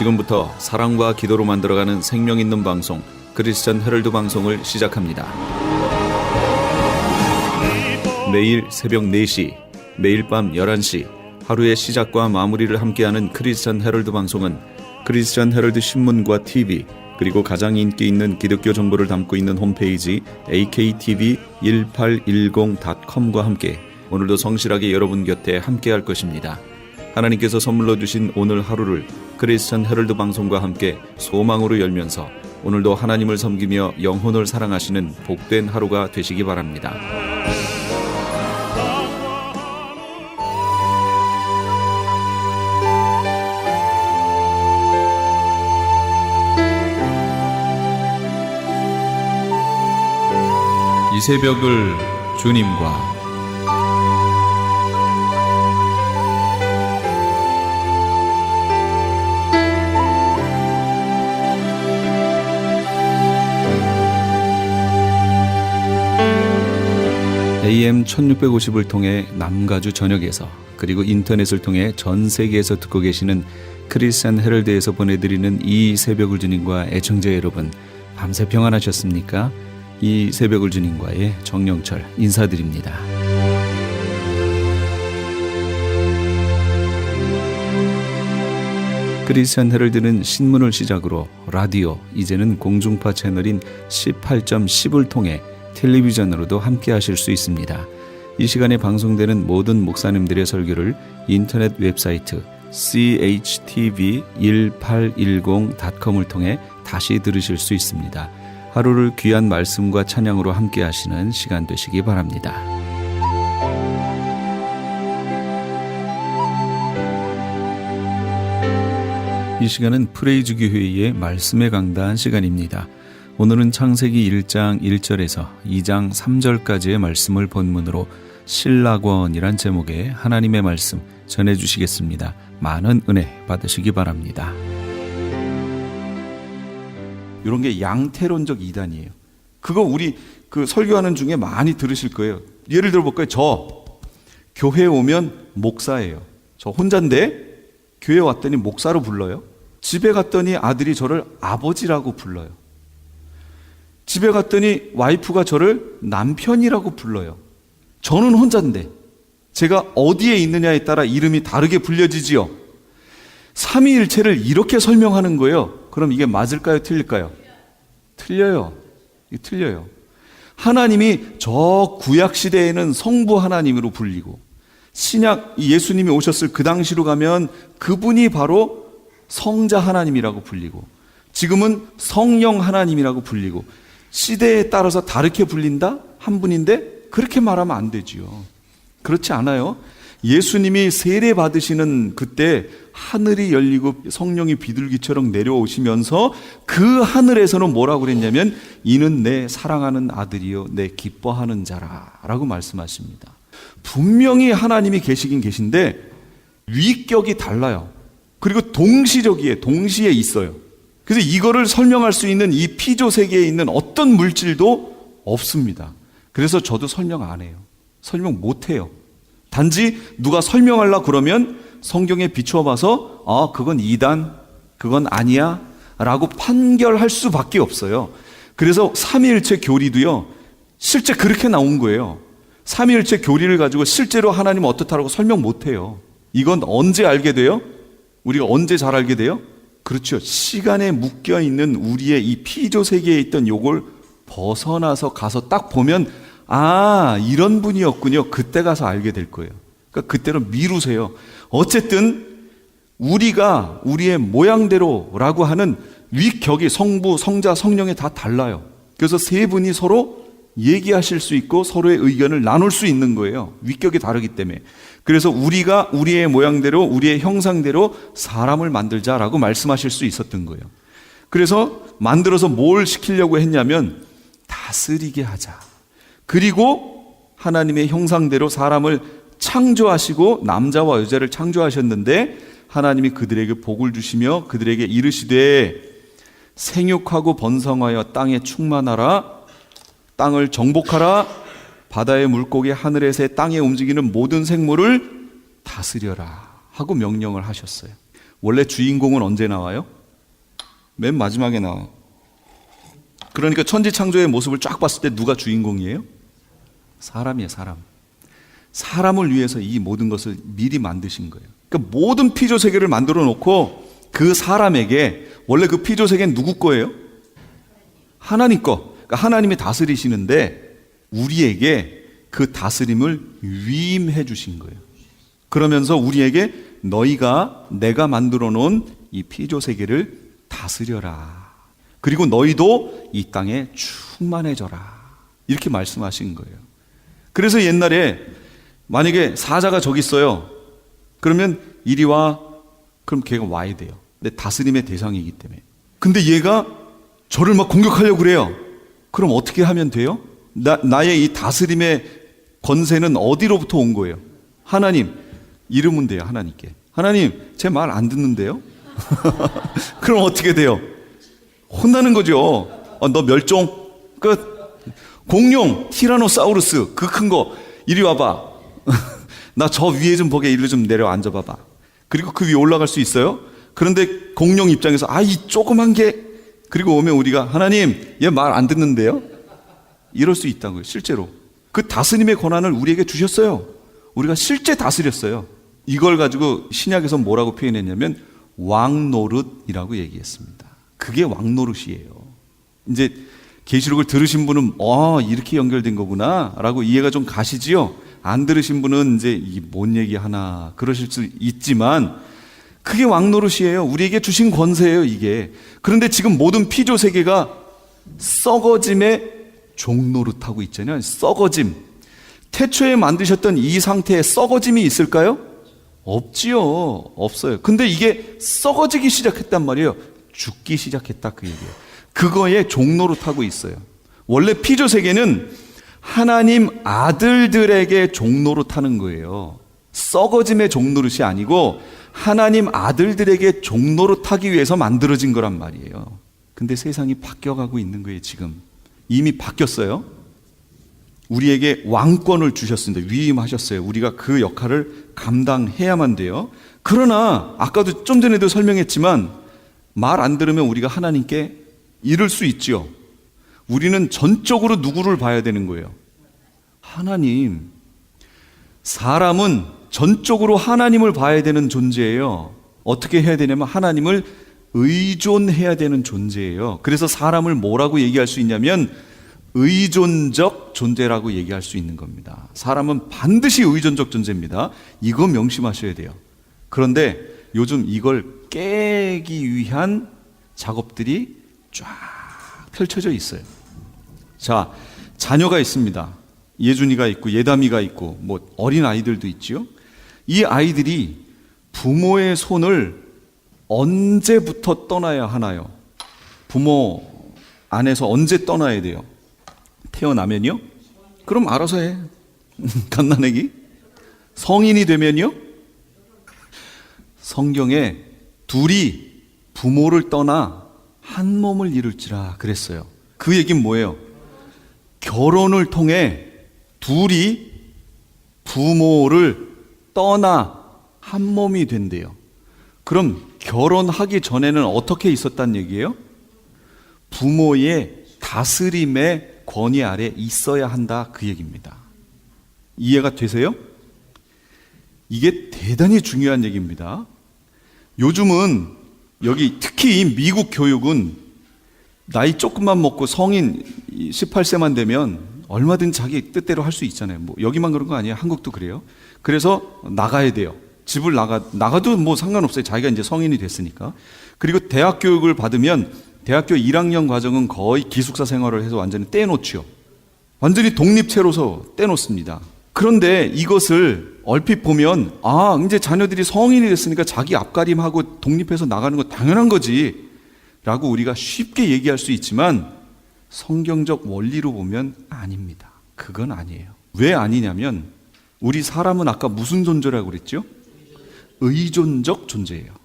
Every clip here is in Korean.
지금부터 사랑과 기도로 만들어가는 생명 있는 방송 크리스천 헤럴드 방송을 시작합니다. 매일 새벽 4시, 매일 밤 11시 하루의 시작과 마무리를 함께하는 크리스천 헤럴드 방송은 크리스천 헤럴드 신문과 TV 그리고 가장 인기 있는 기독교 정보를 담고 있는 홈페이지 aktv1810.com과 함께 오늘도 성실하게 여러분 곁에 함께할 것입니다. 하나님께서 선물로 주신 오늘 하루를 크리스천 헤럴드 방송과 함께 소망으로 열면서 오늘도 하나님을 섬기며 영혼을 사랑하시는 복된 하루가 되시기 바랍니다. 이 새벽을 주님과 AM 1650을 통해 남가주 전역에서 그리고 인터넷을 통해 전 세계에서 듣고 계시는 크리스천 헤럴드에서 보내드리는 이 새벽을 주님과 애청자 여러분, 밤새 평안하셨습니까? 이 새벽을 주님과의 정영철 인사드립니다. 크리스천 헤럴드는 신문을 시작으로 라디오, 이제는 공중파 채널인 18.10을 통해 텔레비전으로도 함께 하실 수 있습니다. 이 시간에 방송되는 모든 목사님들의 설교를 인터넷 웹사이트 chtv1810.com을 통해 다시 들으실 수 있습니다. 하루를 귀한 말씀과 찬양으로 함께 하시는 시간 되시기 바랍니다. 이 시간은 프레이즈 교회의 말씀에 강다한 시간입니다. 오늘은 창세기 1장 1절에서 2장 3절까지의 말씀을 본문으로 신락원이란 제목의 하나님의 말씀 전해주시겠습니다. 많은 은혜 받으시기 바랍니다. 이런 게 양태론적 이단이에요. 그거 우리 설교하는 중에 많이 들으실 거예요. 예를 들어 볼까요? 저 교회에 오면 목사예요. 저 혼자인데 교회에 왔더니 목사로 불러요. 집에 갔더니 아들이 저를 아버지라고 불러요. 집에 갔더니 와이프가 저를 남편이라고 불러요. 저는 혼자인데 제가 어디에 있느냐에 따라 이름이 다르게 불려지지요. 삼위일체를 이렇게 설명하는 거예요. 그럼 이게 맞을까요? 틀릴까요? 틀려요. 이게 틀려요. 하나님이 저 구약시대에는 성부 하나님으로 불리고 신약 예수님이 오셨을 그 당시로 가면 그분이 바로 성자 하나님이라고 불리고 지금은 성령 하나님이라고 불리고 시대에 따라서 다르게 불린다? 한 분인데 그렇게 말하면 안 되지요. 그렇지 않아요. 예수님이 세례 받으시는 그때 하늘이 열리고 성령이 비둘기처럼 내려오시면서 그 하늘에서는 뭐라고 그랬냐면 이는 내 사랑하는 아들이요 내 기뻐하는 자라 라고 말씀하십니다. 분명히 하나님이 계시긴 계신데 위격이 달라요. 그리고 동시에 있어요. 그래서 이거를 설명할 수 있는 이 피조 세계에 있는 어떤 물질도 없습니다. 그래서 저도 설명 안 해요. 설명 못 해요. 단지 누가 설명하려고 그러면 성경에 비추어 봐서 그건 이단, 그건 아니야 라고 판결할 수밖에 없어요. 그래서 삼위일체 교리도요 실제 그렇게 나온 거예요. 삼위일체 교리를 가지고 실제로 하나님은 어떻다라고 설명 못 해요. 이건 언제 알게 돼요? 우리가 언제 잘 알게 돼요? 그렇죠. 시간에 묶여있는 우리의 이 피조 세계에 있던 요걸 벗어나서 가서 딱 보면 이런 분이었군요. 그때 가서 알게 될 거예요. 그러니까 그때로 미루세요. 어쨌든 우리가 우리의 모양대로라고 하는 위격이 성부, 성자, 성령이 다 달라요. 그래서 세 분이 서로 얘기하실 수 있고 서로의 의견을 나눌 수 있는 거예요. 위격이 다르기 때문에. 그래서 우리가 우리의 모양대로 우리의 형상대로 사람을 만들자라고 말씀하실 수 있었던 거예요. 그래서 만들어서 뭘 시키려고 했냐면 다스리게 하자. 그리고 하나님의 형상대로 사람을 창조하시고 남자와 여자를 창조하셨는데 하나님이 그들에게 복을 주시며 그들에게 이르시되 생육하고 번성하여 땅에 충만하라 땅을 정복하라 바다의 물고기 하늘의 새 땅에 움직이는 모든 생물을 다스려라 하고 명령을 하셨어요. 원래 주인공은 언제 나와요? 맨 마지막에 나와요. 그러니까 천지창조의 모습을 쫙 봤을 때 누가 주인공이에요? 사람이에요, 사람. 사람을 위해서 이 모든 것을 미리 만드신 거예요. 그러니까 모든 피조 세계를 만들어 놓고 그 사람에게, 원래 그 피조 세계는 누구 거예요? 하나님 거. 그러니까 하나님이 다스리시는데 우리에게 그 다스림을 위임해 주신 거예요. 그러면서 우리에게 너희가 내가 만들어 놓은 이 피조 세계를 다스려라. 그리고 너희도 이 땅에 충만해져라. 이렇게 말씀하신 거예요. 그래서 옛날에 만약에 사자가 저기 있어요. 그러면 이리 와. 그럼 걔가 와야 돼요. 근데 다스림의 대상이기 때문에. 근데 얘가 저를 막 공격하려고 그래요. 그럼 어떻게 하면 돼요? 나의 이 다스림의 권세는 어디로부터 온 거예요? 하나님. 이러면 돼요, 하나님께. 하나님, 제 말 안 듣는데요? 그럼 어떻게 돼요? 혼나는 거죠. 너 멸종. 끝. 공룡, 티라노사우루스, 그 큰 거. 이리 와봐. 나 저 위에 좀 보게, 이리로 좀 내려 앉아봐봐. 그리고 그 위에 올라갈 수 있어요? 그런데 공룡 입장에서 이 조그만 게, 그리고 오면 우리가 하나님, 얘 말 안 듣는데요? 이럴 수 있다고요, 실제로. 그 다스림의 권한을 우리에게 주셨어요. 우리가 실제 다스렸어요. 이걸 가지고 신약에서 뭐라고 표현했냐면 왕노릇이라고 얘기했습니다. 그게 왕노릇이에요. 이제 계시록을 들으신 분은 이렇게 연결된 거구나 라고 이해가 좀 가시지요. 안 들으신 분은 이제 이게 뭔 얘기 하나 그러실 수 있지만 그게 왕노릇이에요. 우리에게 주신 권세예요, 이게. 그런데 지금 모든 피조 세계가 썩어짐의 종노릇하고 있잖아요. 썩어짐. 태초에 만드셨던 이 상태에 썩어짐이 있을까요? 없지요. 없어요. 근데 이게 썩어지기 시작했단 말이에요. 죽기 시작했다, 그 얘기예요. 그거에 종노릇하고 있어요. 원래 피조 세계는 하나님 아들들에게 종노릇하는 거예요. 썩어짐의 종노릇이 아니고 하나님 아들들에게 종노릇하기 위해서 만들어진 거란 말이에요. 근데 세상이 바뀌어가고 있는 거예요, 지금. 이미 바뀌었어요. 우리에게 왕권을 주셨습니다. 위임하셨어요. 우리가 그 역할을 감당해야만 돼요. 그러나 아까도 좀 전에도 설명했지만 말 안 들으면 우리가 하나님께 이를 수 있죠. 우리는 전적으로 누구를 봐야 되는 거예요? 하나님. 사람은 전적으로 하나님을 봐야 되는 존재예요. 어떻게 해야 되냐면 하나님을 의존해야 되는 존재예요. 그래서 사람을 뭐라고 얘기할 수 있냐면 의존적 존재라고 얘기할 수 있는 겁니다. 사람은 반드시 의존적 존재입니다. 이거 명심하셔야 돼요. 그런데 요즘 이걸 깨기 위한 작업들이 쫙 펼쳐져 있어요. 자, 자녀가 있습니다. 예준이가 있고 예담이가 있고 뭐 어린 아이들도 있지요. 이 아이들이 부모의 손을 언제부터 떠나야 하나요? 부모 안에서 언제 떠나야 돼요? 태어나면요? 그럼 알아서 해. 갓난아기. 성인이 되면요? 성경에 둘이 부모를 떠나 한 몸을 이룰지라 그랬어요. 그 얘기는 뭐예요? 결혼을 통해 둘이 부모를 떠나 한 몸이 된대요. 그럼 결혼하기 전에는 어떻게 있었단 얘기예요? 부모의 다스림의 권위 아래 있어야 한다, 그 얘기입니다. 이해가 되세요? 이게 대단히 중요한 얘기입니다. 요즘은 여기 특히 미국 교육은 나이 조금만 먹고 성인 18세만 되면 얼마든 자기 뜻대로 할 수 있잖아요. 뭐 여기만 그런 거 아니에요. 한국도 그래요. 그래서 나가야 돼요. 집을 나가도 뭐 상관없어요. 자기가 이제 성인이 됐으니까. 그리고 대학 교육을 받으면 대학교 1학년 과정은 거의 기숙사 생활을 해서 완전히 떼놓죠. 완전히 독립체로서 떼놓습니다. 그런데 이것을 얼핏 보면 이제 자녀들이 성인이 됐으니까 자기 앞가림하고 독립해서 나가는 거 당연한 거지 라고 우리가 쉽게 얘기할 수 있지만 성경적 원리로 보면 아닙니다. 그건 아니에요. 왜 아니냐면 우리 사람은 아까 무슨 존재라고 그랬죠? 의존적 존재예요.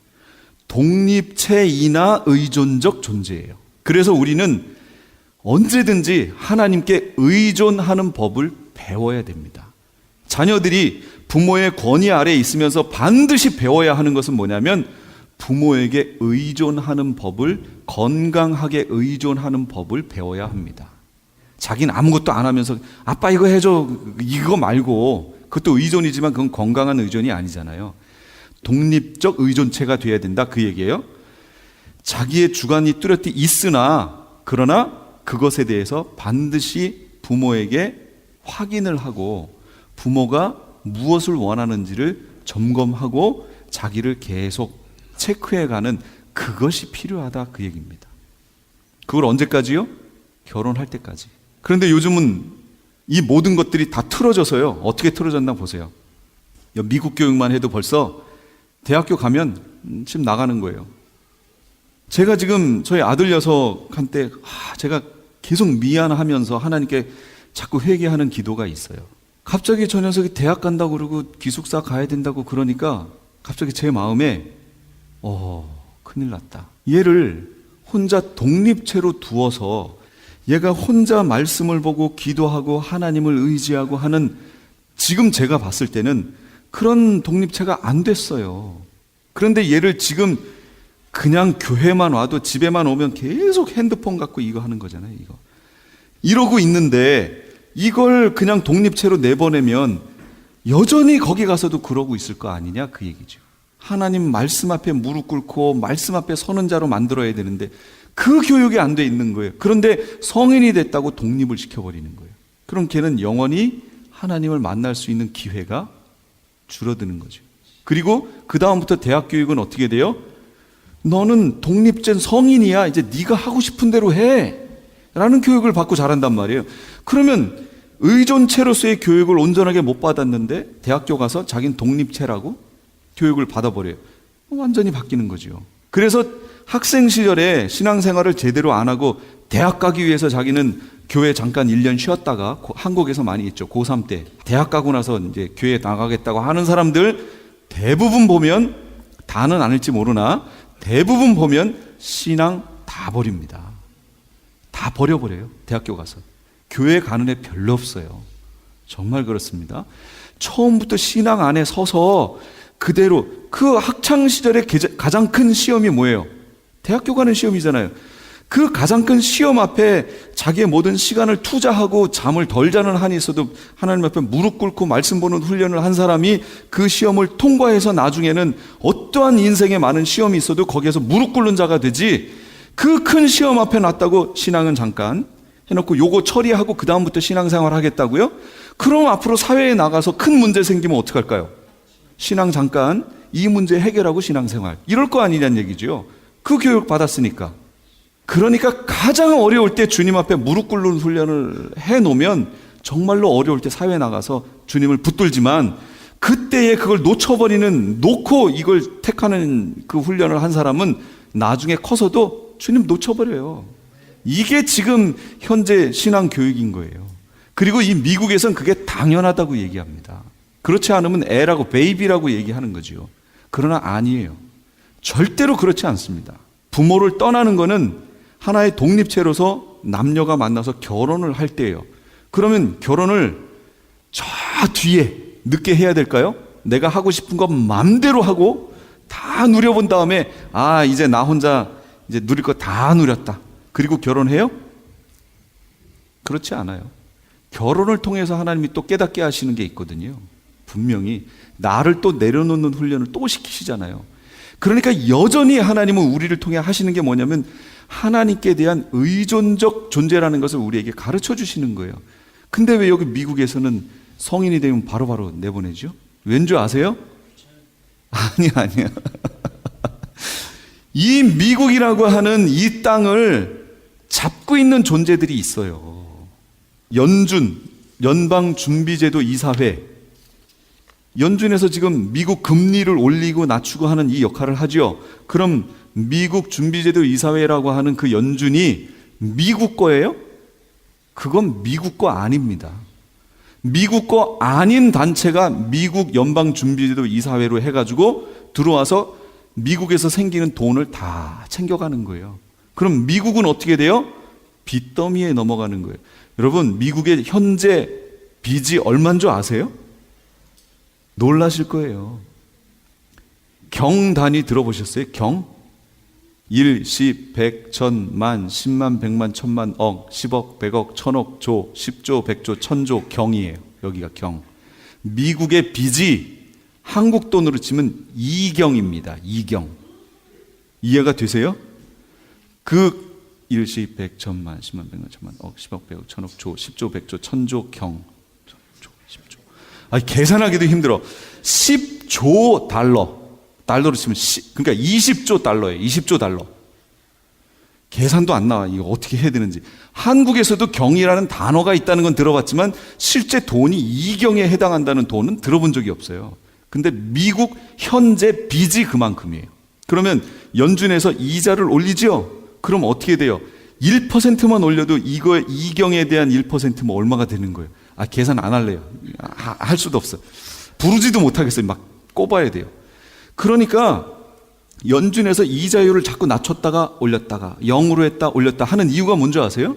독립체이나 의존적 존재예요. 그래서 우리는 언제든지 하나님께 의존하는 법을 배워야 됩니다. 자녀들이 부모의 권위 아래에 있으면서 반드시 배워야 하는 것은 뭐냐면 부모에게 의존하는 법을, 건강하게 의존하는 법을 배워야 합니다. 자기는 아무것도 안 하면서 아빠 이거 해줘, 이거 말고, 그것도 의존이지만 그건 건강한 의존이 아니잖아요. 독립적 의존체가 돼야 된다, 그 얘기예요. 자기의 주관이 뚜렷이 있으나, 그러나 그것에 대해서 반드시 부모에게 확인을 하고 부모가 무엇을 원하는지를 점검하고 자기를 계속 체크해가는, 그것이 필요하다, 그 얘기입니다. 그걸 언제까지요? 결혼할 때까지. 그런데 요즘은 이 모든 것들이 다 틀어져서요. 어떻게 틀어졌나 보세요. 미국 교육만 해도 벌써 대학교 가면 집 나가는 거예요. 제가 지금 저희 아들 녀석한테 제가 계속 미안하면서 하나님께 자꾸 회개하는 기도가 있어요. 갑자기 저 녀석이 대학 간다고 그러고 기숙사 가야 된다고 그러니까 갑자기 제 마음에 큰일 났다. 얘를 혼자 독립체로 두어서 얘가 혼자 말씀을 보고 기도하고 하나님을 의지하고 하는, 지금 제가 봤을 때는 그런 독립체가 안 됐어요. 그런데 얘를 지금 그냥 교회만 와도 집에만 오면 계속 핸드폰 갖고 이거 하는 거잖아요. 이러고 있는데 이걸 그냥 독립체로 내보내면 여전히 거기 가서도 그러고 있을 거 아니냐, 그 얘기죠. 하나님 말씀 앞에 무릎 꿇고 말씀 앞에 서는 자로 만들어야 되는데 그 교육이 안 돼 있는 거예요. 그런데 성인이 됐다고 독립을 시켜버리는 거예요. 그럼 걔는 영원히 하나님을 만날 수 있는 기회가 줄어드는 거죠. 그리고 그 다음부터 대학 교육은 어떻게 돼요? 너는 독립된 성인이야, 이제 네가 하고 싶은 대로 해 라는 교육을 받고 자란단 말이에요. 그러면 의존체로서의 교육을 온전하게 못 받았는데 대학교 가서 자기는 독립체라고 교육을 받아버려요. 완전히 바뀌는 거죠. 그래서 학생 시절에 신앙생활을 제대로 안 하고 대학 가기 위해서 자기는 교회 잠깐 1년 쉬었다가, 한국에서 많이 있죠. 고3 때 대학 가고 나서 이제 교회 나가겠다고 하는 사람들 대부분 보면, 다는 아닐지 모르나 대부분 보면 신앙 다 버립니다. 다 버려버려요. 대학교 가서 교회 가는 애 별로 없어요. 정말 그렇습니다. 처음부터 신앙 안에 서서 그대로, 그 학창시절의 가장 큰 시험이 뭐예요? 대학교 가는 시험이잖아요. 그 가장 큰 시험 앞에 자기의 모든 시간을 투자하고 잠을 덜 자는 한이 있어도 하나님 앞에 무릎 꿇고 말씀 보는 훈련을 한 사람이 그 시험을 통과해서 나중에는 어떠한 인생에 많은 시험이 있어도 거기에서 무릎 꿇는 자가 되지, 그 큰 시험 앞에 놨다고 신앙은 잠깐 해놓고 요거 처리하고 그 다음부터 신앙생활 하겠다고요? 그럼 앞으로 사회에 나가서 큰 문제 생기면 어떡할까요? 신앙 잠깐, 이 문제 해결하고 신앙생활, 이럴 거 아니냐는 얘기죠. 그 교육 받았으니까. 그러니까 가장 어려울 때 주님 앞에 무릎 꿇는 훈련을 해놓으면 정말로 어려울 때 사회에 나가서 주님을 붙들지만, 그때에 그걸 놓고 이걸 택하는 그 훈련을 한 사람은 나중에 커서도 주님 놓쳐버려요. 이게 지금 현재 신앙 교육인 거예요. 그리고 이 미국에선 그게 당연하다고 얘기합니다. 그렇지 않으면 애라고, 베이비라고 얘기하는 거죠. 그러나 아니에요. 절대로 그렇지 않습니다. 부모를 떠나는 거는 하나의 독립체로서 남녀가 만나서 결혼을 할 때예요. 그러면 결혼을 저 뒤에 늦게 해야 될까요? 내가 하고 싶은 거 마음대로 하고 다 누려본 다음에 이제 나 혼자 이제 누릴 거 다 누렸다, 그리고 결혼해요? 그렇지 않아요. 결혼을 통해서 하나님이 또 깨닫게 하시는 게 있거든요. 분명히 나를 또 내려놓는 훈련을 또 시키시잖아요. 그러니까 여전히 하나님은 우리를 통해 하시는 게 뭐냐면 하나님께 대한 의존적 존재라는 것을 우리에게 가르쳐 주시는 거예요. 근데 왜 여기 미국에서는 성인이 되면 바로바로 내보내죠? 왠 줄 아세요? 아니야. 이 미국이라고 하는 이 땅을 잡고 있는 존재들이 있어요. 연방준비제도 이사회, 연준에서 지금 미국 금리를 올리고 낮추고 하는 이 역할을 하죠. 그럼 미국 준비제도 이사회라고 하는 그 연준이 미국 거예요? 그건 미국 거 아닙니다. 미국 거 아닌 단체가 미국 연방준비제도 이사회로 해가지고 들어와서 미국에서 생기는 돈을 다 챙겨가는 거예요. 그럼 미국은 어떻게 돼요? 빚더미에 넘어가는 거예요. 여러분, 미국의 현재 빚이 얼마인 줄 아세요? 놀라실 거예요. 경 단위 들어보셨어요? 경? 1, 10, 100, 1000, 만, 10만, 100만, 1000만, 억, 10억, 100억, 1000억, 조, 10조, 100조, 1000조 경이에요. 여기가 경. 미국의 빚이 한국 돈으로 치면 2경입니다. 2경. 이해가 되세요? 그 1, 10, 100, 1000만, 10만, 100만, 1000만, 억, 10억, 100억, 1000억, 조, 10조, 100조, 1000조 경. 10조. 아니, 계산하기도 힘들어. 10조 달러. 달러로 치면 그러니까 20조 달러예요. 20조 달러. 계산도 안 나와. 이거 어떻게 해야 되는지. 한국에서도 경이라는 단어가 있다는 건 들어봤지만 실제 돈이 2경에 해당한다는 돈은 들어본 적이 없어요. 근데 미국 현재 빚이 그만큼이에요. 그러면 연준에서 이자를 올리죠? 그럼 어떻게 돼요? 1%만 올려도 이거의 2경에 대한 1%면 얼마가 되는 거예요? 아, 계산 안 할래요. 할 수도 없어요. 부르지도 못하겠어요. 막 꼽아야 돼요. 그러니까 연준에서 이자율을 자꾸 낮췄다가 올렸다가 0으로 했다 올렸다 하는 이유가 뭔지 아세요?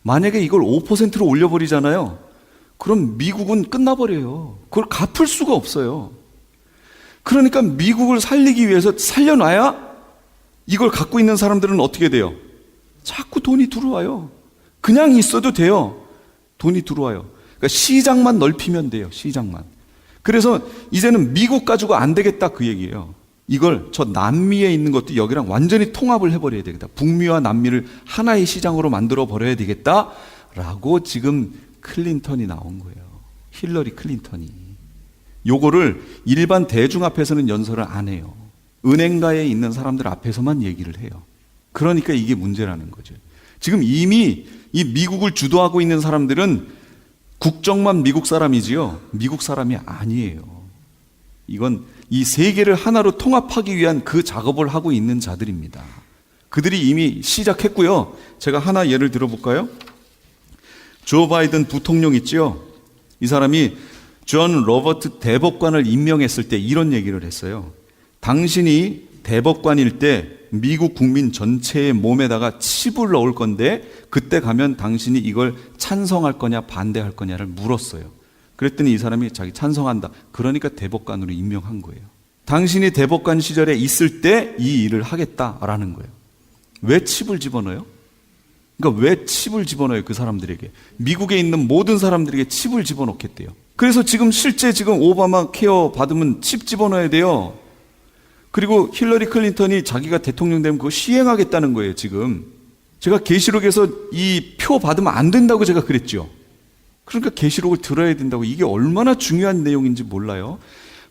만약에 이걸 5%로 올려버리잖아요. 그럼 미국은 끝나버려요. 그걸 갚을 수가 없어요. 그러니까 미국을 살리기 위해서 살려놔야 이걸 갖고 있는 사람들은 어떻게 돼요? 자꾸 돈이 들어와요. 그냥 있어도 돼요. 돈이 들어와요. 그러니까 시장만 넓히면 돼요. 시장만. 그래서 이제는 미국 가지고 안 되겠다 그 얘기예요. 이걸 저 남미에 있는 것도 여기랑 완전히 통합을 해버려야 되겠다. 북미와 남미를 하나의 시장으로 만들어 버려야 되겠다라고 지금 클린턴이 나온 거예요. 힐러리 클린턴이. 요거를 일반 대중 앞에서는 연설을 안 해요. 은행가에 있는 사람들 앞에서만 얘기를 해요. 그러니까 이게 문제라는 거죠. 지금 이미 이 미국을 주도하고 있는 사람들은 국적만 미국 사람이지요. 미국 사람이 아니에요. 이건 이 세계를 하나로 통합하기 위한 그 작업을 하고 있는 자들입니다. 그들이 이미 시작했고요. 제가 하나 예를 들어볼까요? 조 바이든 부통령 있죠. 이 사람이 존 로버트 대법관을 임명했을 때 이런 얘기를 했어요. 당신이 대법관일 때 미국 국민 전체의 몸에다가 칩을 넣을 건데 그때 가면 당신이 이걸 찬성할 거냐 반대할 거냐를 물었어요. 그랬더니 이 사람이 자기 찬성한다. 그러니까 대법관으로 임명한 거예요. 당신이 대법관 시절에 있을 때 이 일을 하겠다라는 거예요. 왜 칩을 집어넣어요? 그러니까 왜 칩을 집어넣어요? 그 사람들에게. 미국에 있는 모든 사람들에게 칩을 집어넣겠대요. 그래서 실제 오바마 케어 받으면 칩 집어넣어야 돼요. 그리고 힐러리 클린턴이 자기가 대통령 되면 그거 시행하겠다는 거예요, 지금. 제가 계시록에서 이 표 받으면 안 된다고 제가 그랬죠. 그러니까 계시록을 들어야 된다고. 이게 얼마나 중요한 내용인지 몰라요.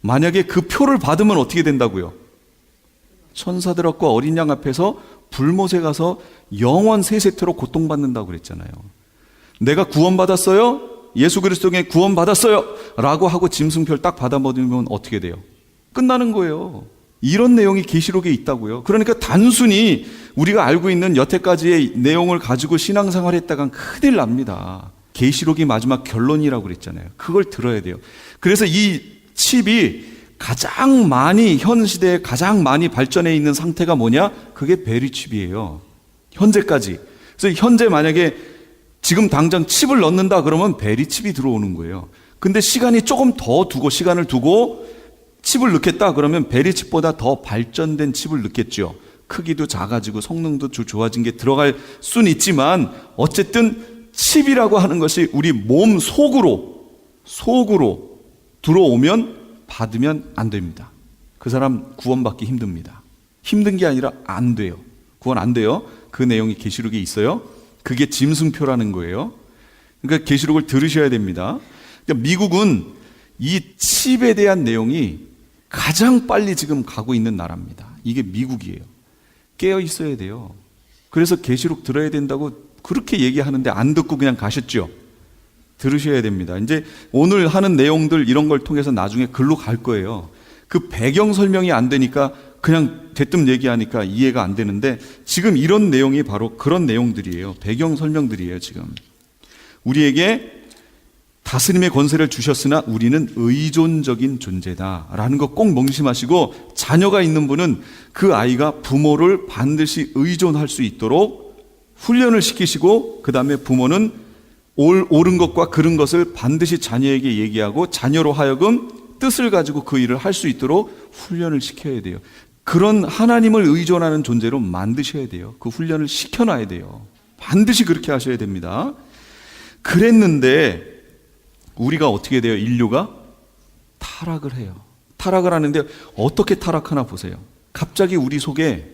만약에 그 표를 받으면 어떻게 된다고요? 천사들 앞과 어린 양 앞에서 불못에 가서 영원 세세토록 고통받는다고 그랬잖아요. 내가 구원받았어요? 예수 그리스도에 구원받았어요? 라고 하고 짐승표를 딱 받아먹으면 어떻게 돼요? 끝나는 거예요. 이런 내용이 계시록에 있다고요. 그러니까 단순히 우리가 알고 있는 여태까지의 내용을 가지고 신앙생활 했다간 큰일 납니다. 계시록이 마지막 결론이라고 그랬잖아요. 그걸 들어야 돼요. 그래서 이 칩이 가장 많이 현 시대에 가장 많이 발전해 있는 상태가 뭐냐? 그게 베리칩이에요. 현재까지. 그래서 현재 만약에 지금 당장 칩을 넣는다 그러면 베리칩이 들어오는 거예요. 근데 시간이 조금 더 두고 시간을 두고 칩을 넣겠다 그러면 베리칩보다 더 발전된 칩을 넣겠죠. 크기도 작아지고 성능도 좋아진 게 들어갈 수는 있지만 어쨌든 칩이라고 하는 것이 우리 몸 속으로 들어오면 받으면 안 됩니다. 그 사람 구원받기 힘듭니다. 힘든 게 아니라 안 돼요. 구원 안 돼요. 그 내용이 계시록에 있어요. 그게 짐승표라는 거예요. 그러니까 계시록을 들으셔야 됩니다. 그러니까 미국은 이 칩에 대한 내용이 가장 빨리 지금 가고 있는 나라입니다. 이게 미국이에요. 깨어 있어야 돼요. 그래서 계시록 들어야 된다고 그렇게 얘기하는데 안 듣고 그냥 가셨죠. 들으셔야 됩니다. 이제 오늘 하는 내용들 이런 걸 통해서 나중에 글로 갈 거예요. 그 배경 설명이 안 되니까 그냥 대뜸 얘기하니까 이해가 안 되는데 지금 이런 내용이 바로 그런 내용들이에요. 배경 설명들이에요. 지금 우리에게 다스림의 권세를 주셨으나 우리는 의존적인 존재다라는 거 꼭 명심하시고, 자녀가 있는 분은 그 아이가 부모를 반드시 의존할 수 있도록 훈련을 시키시고, 그 다음에 부모는 옳은 것과 그른 것을 반드시 자녀에게 얘기하고 자녀로 하여금 뜻을 가지고 그 일을 할 수 있도록 훈련을 시켜야 돼요. 그런 하나님을 의존하는 존재로 만드셔야 돼요. 그 훈련을 시켜놔야 돼요. 반드시 그렇게 하셔야 됩니다. 그랬는데 우리가 어떻게 돼요? 인류가 타락을 해요. 타락을 하는데 어떻게 타락하나 보세요. 갑자기 우리 속에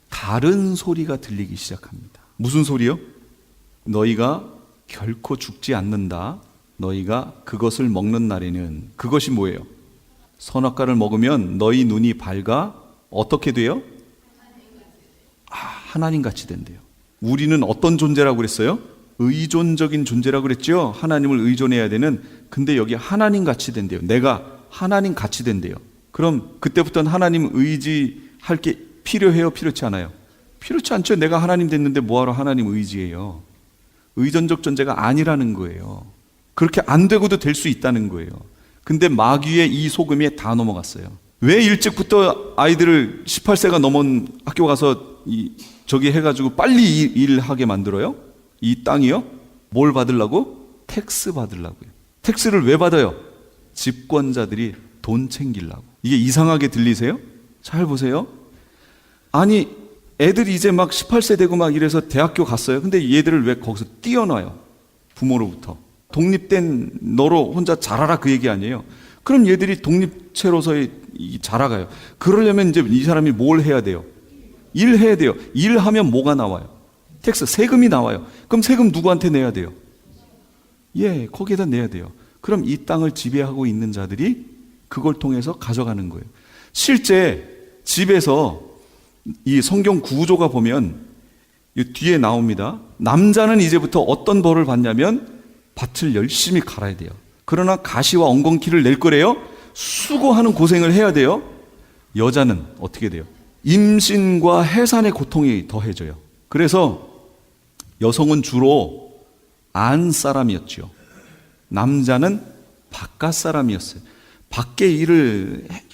다른 소리가 들리기 시작합니다. 무슨 소리요? 너희가 결코 죽지 않는다. 너희가 그것을 먹는 날에는, 그것이 뭐예요? 선악과를 먹으면 너희 눈이 밝아 어떻게 돼요? 하나님같이 된대요. 우리는 어떤 존재라고 그랬어요? 의존적인 존재라고 그랬죠. 하나님을 의존해야 되는. 근데 여기 하나님같이 된대요. 내가 하나님같이 된대요. 그럼 그때부터는 하나님 의지할 게 필요해요? 필요치 않아요? 필요치 않죠. 내가 하나님 됐는데 뭐하러 하나님 의지해요? 의존적 존재가 아니라는 거예요. 그렇게 안 되고도 될 수 있다는 거예요. 근데 마귀의 이 속임에 다 넘어갔어요. 왜 일찍부터 아이들을 18세가 넘은 학교 가서 저기 해가지고 빨리 일하게 만들어요? 이 땅이요? 뭘 받으려고? 텍스 받으려고요. 텍스를 왜 받아요? 집권자들이 돈 챙기려고. 이게 이상하게 들리세요? 잘 보세요. 아니 애들이 이제 막 18세 되고 막 이래서 대학교 갔어요. 근데 얘들을 왜 거기서 띄어놔요? 부모로부터. 독립된 너로 혼자 자라라 그 얘기 아니에요. 그럼 얘들이 독립체로서의 자라가요. 그러려면 이제 이 사람이 뭘 해야 돼요? 일해야 돼요. 일하면 뭐가 나와요? 텍스, 세금이 나와요. 그럼 세금 누구한테 내야 돼요? 예, 거기에다 내야 돼요. 그럼 이 땅을 지배하고 있는 자들이 그걸 통해서 가져가는 거예요. 실제 집에서 이 성경 구조가 보면 뒤에 나옵니다. 남자는 이제부터 어떤 벌을 받냐면 밭을 열심히 갈아야 돼요. 그러나 가시와 엉겅퀴를 낼 거래요. 수고하는 고생을 해야 돼요. 여자는 어떻게 돼요? 임신과 해산의 고통이 더해져요. 그래서 여성은 주로 안 사람이었죠. 남자는 바깥 사람이었어요. 밖에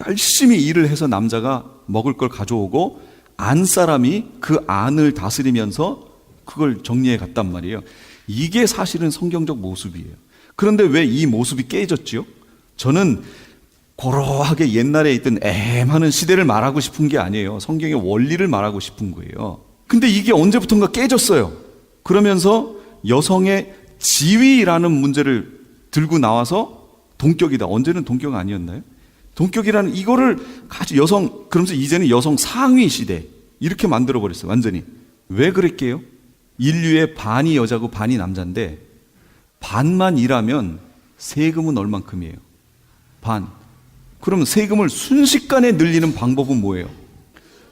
열심히 일을 해서 남자가 먹을 걸 가져오고 안 사람이 그 안을 다스리면서 그걸 정리해 갔단 말이에요. 이게 사실은 성경적 모습이에요. 그런데 왜 이 모습이 깨졌죠? 저는 고러하게 옛날에 있던 애매하는 시대를 말하고 싶은 게 아니에요. 성경의 원리를 말하고 싶은 거예요. 근데 이게 언제부턴가 깨졌어요. 그러면서 여성의 지위라는 문제를 들고 나와서 동격이다. 언제는 동격 아니었나요? 동격이라는 이거를 가지고 여성, 그러면서 이제는 여성 상위 시대 이렇게 만들어버렸어요. 완전히. 왜 그랬게요? 인류의 반이 여자고 반이 남자인데 반만 일하면 세금은 얼만큼이에요? 반. 그러면 세금을 순식간에 늘리는 방법은 뭐예요?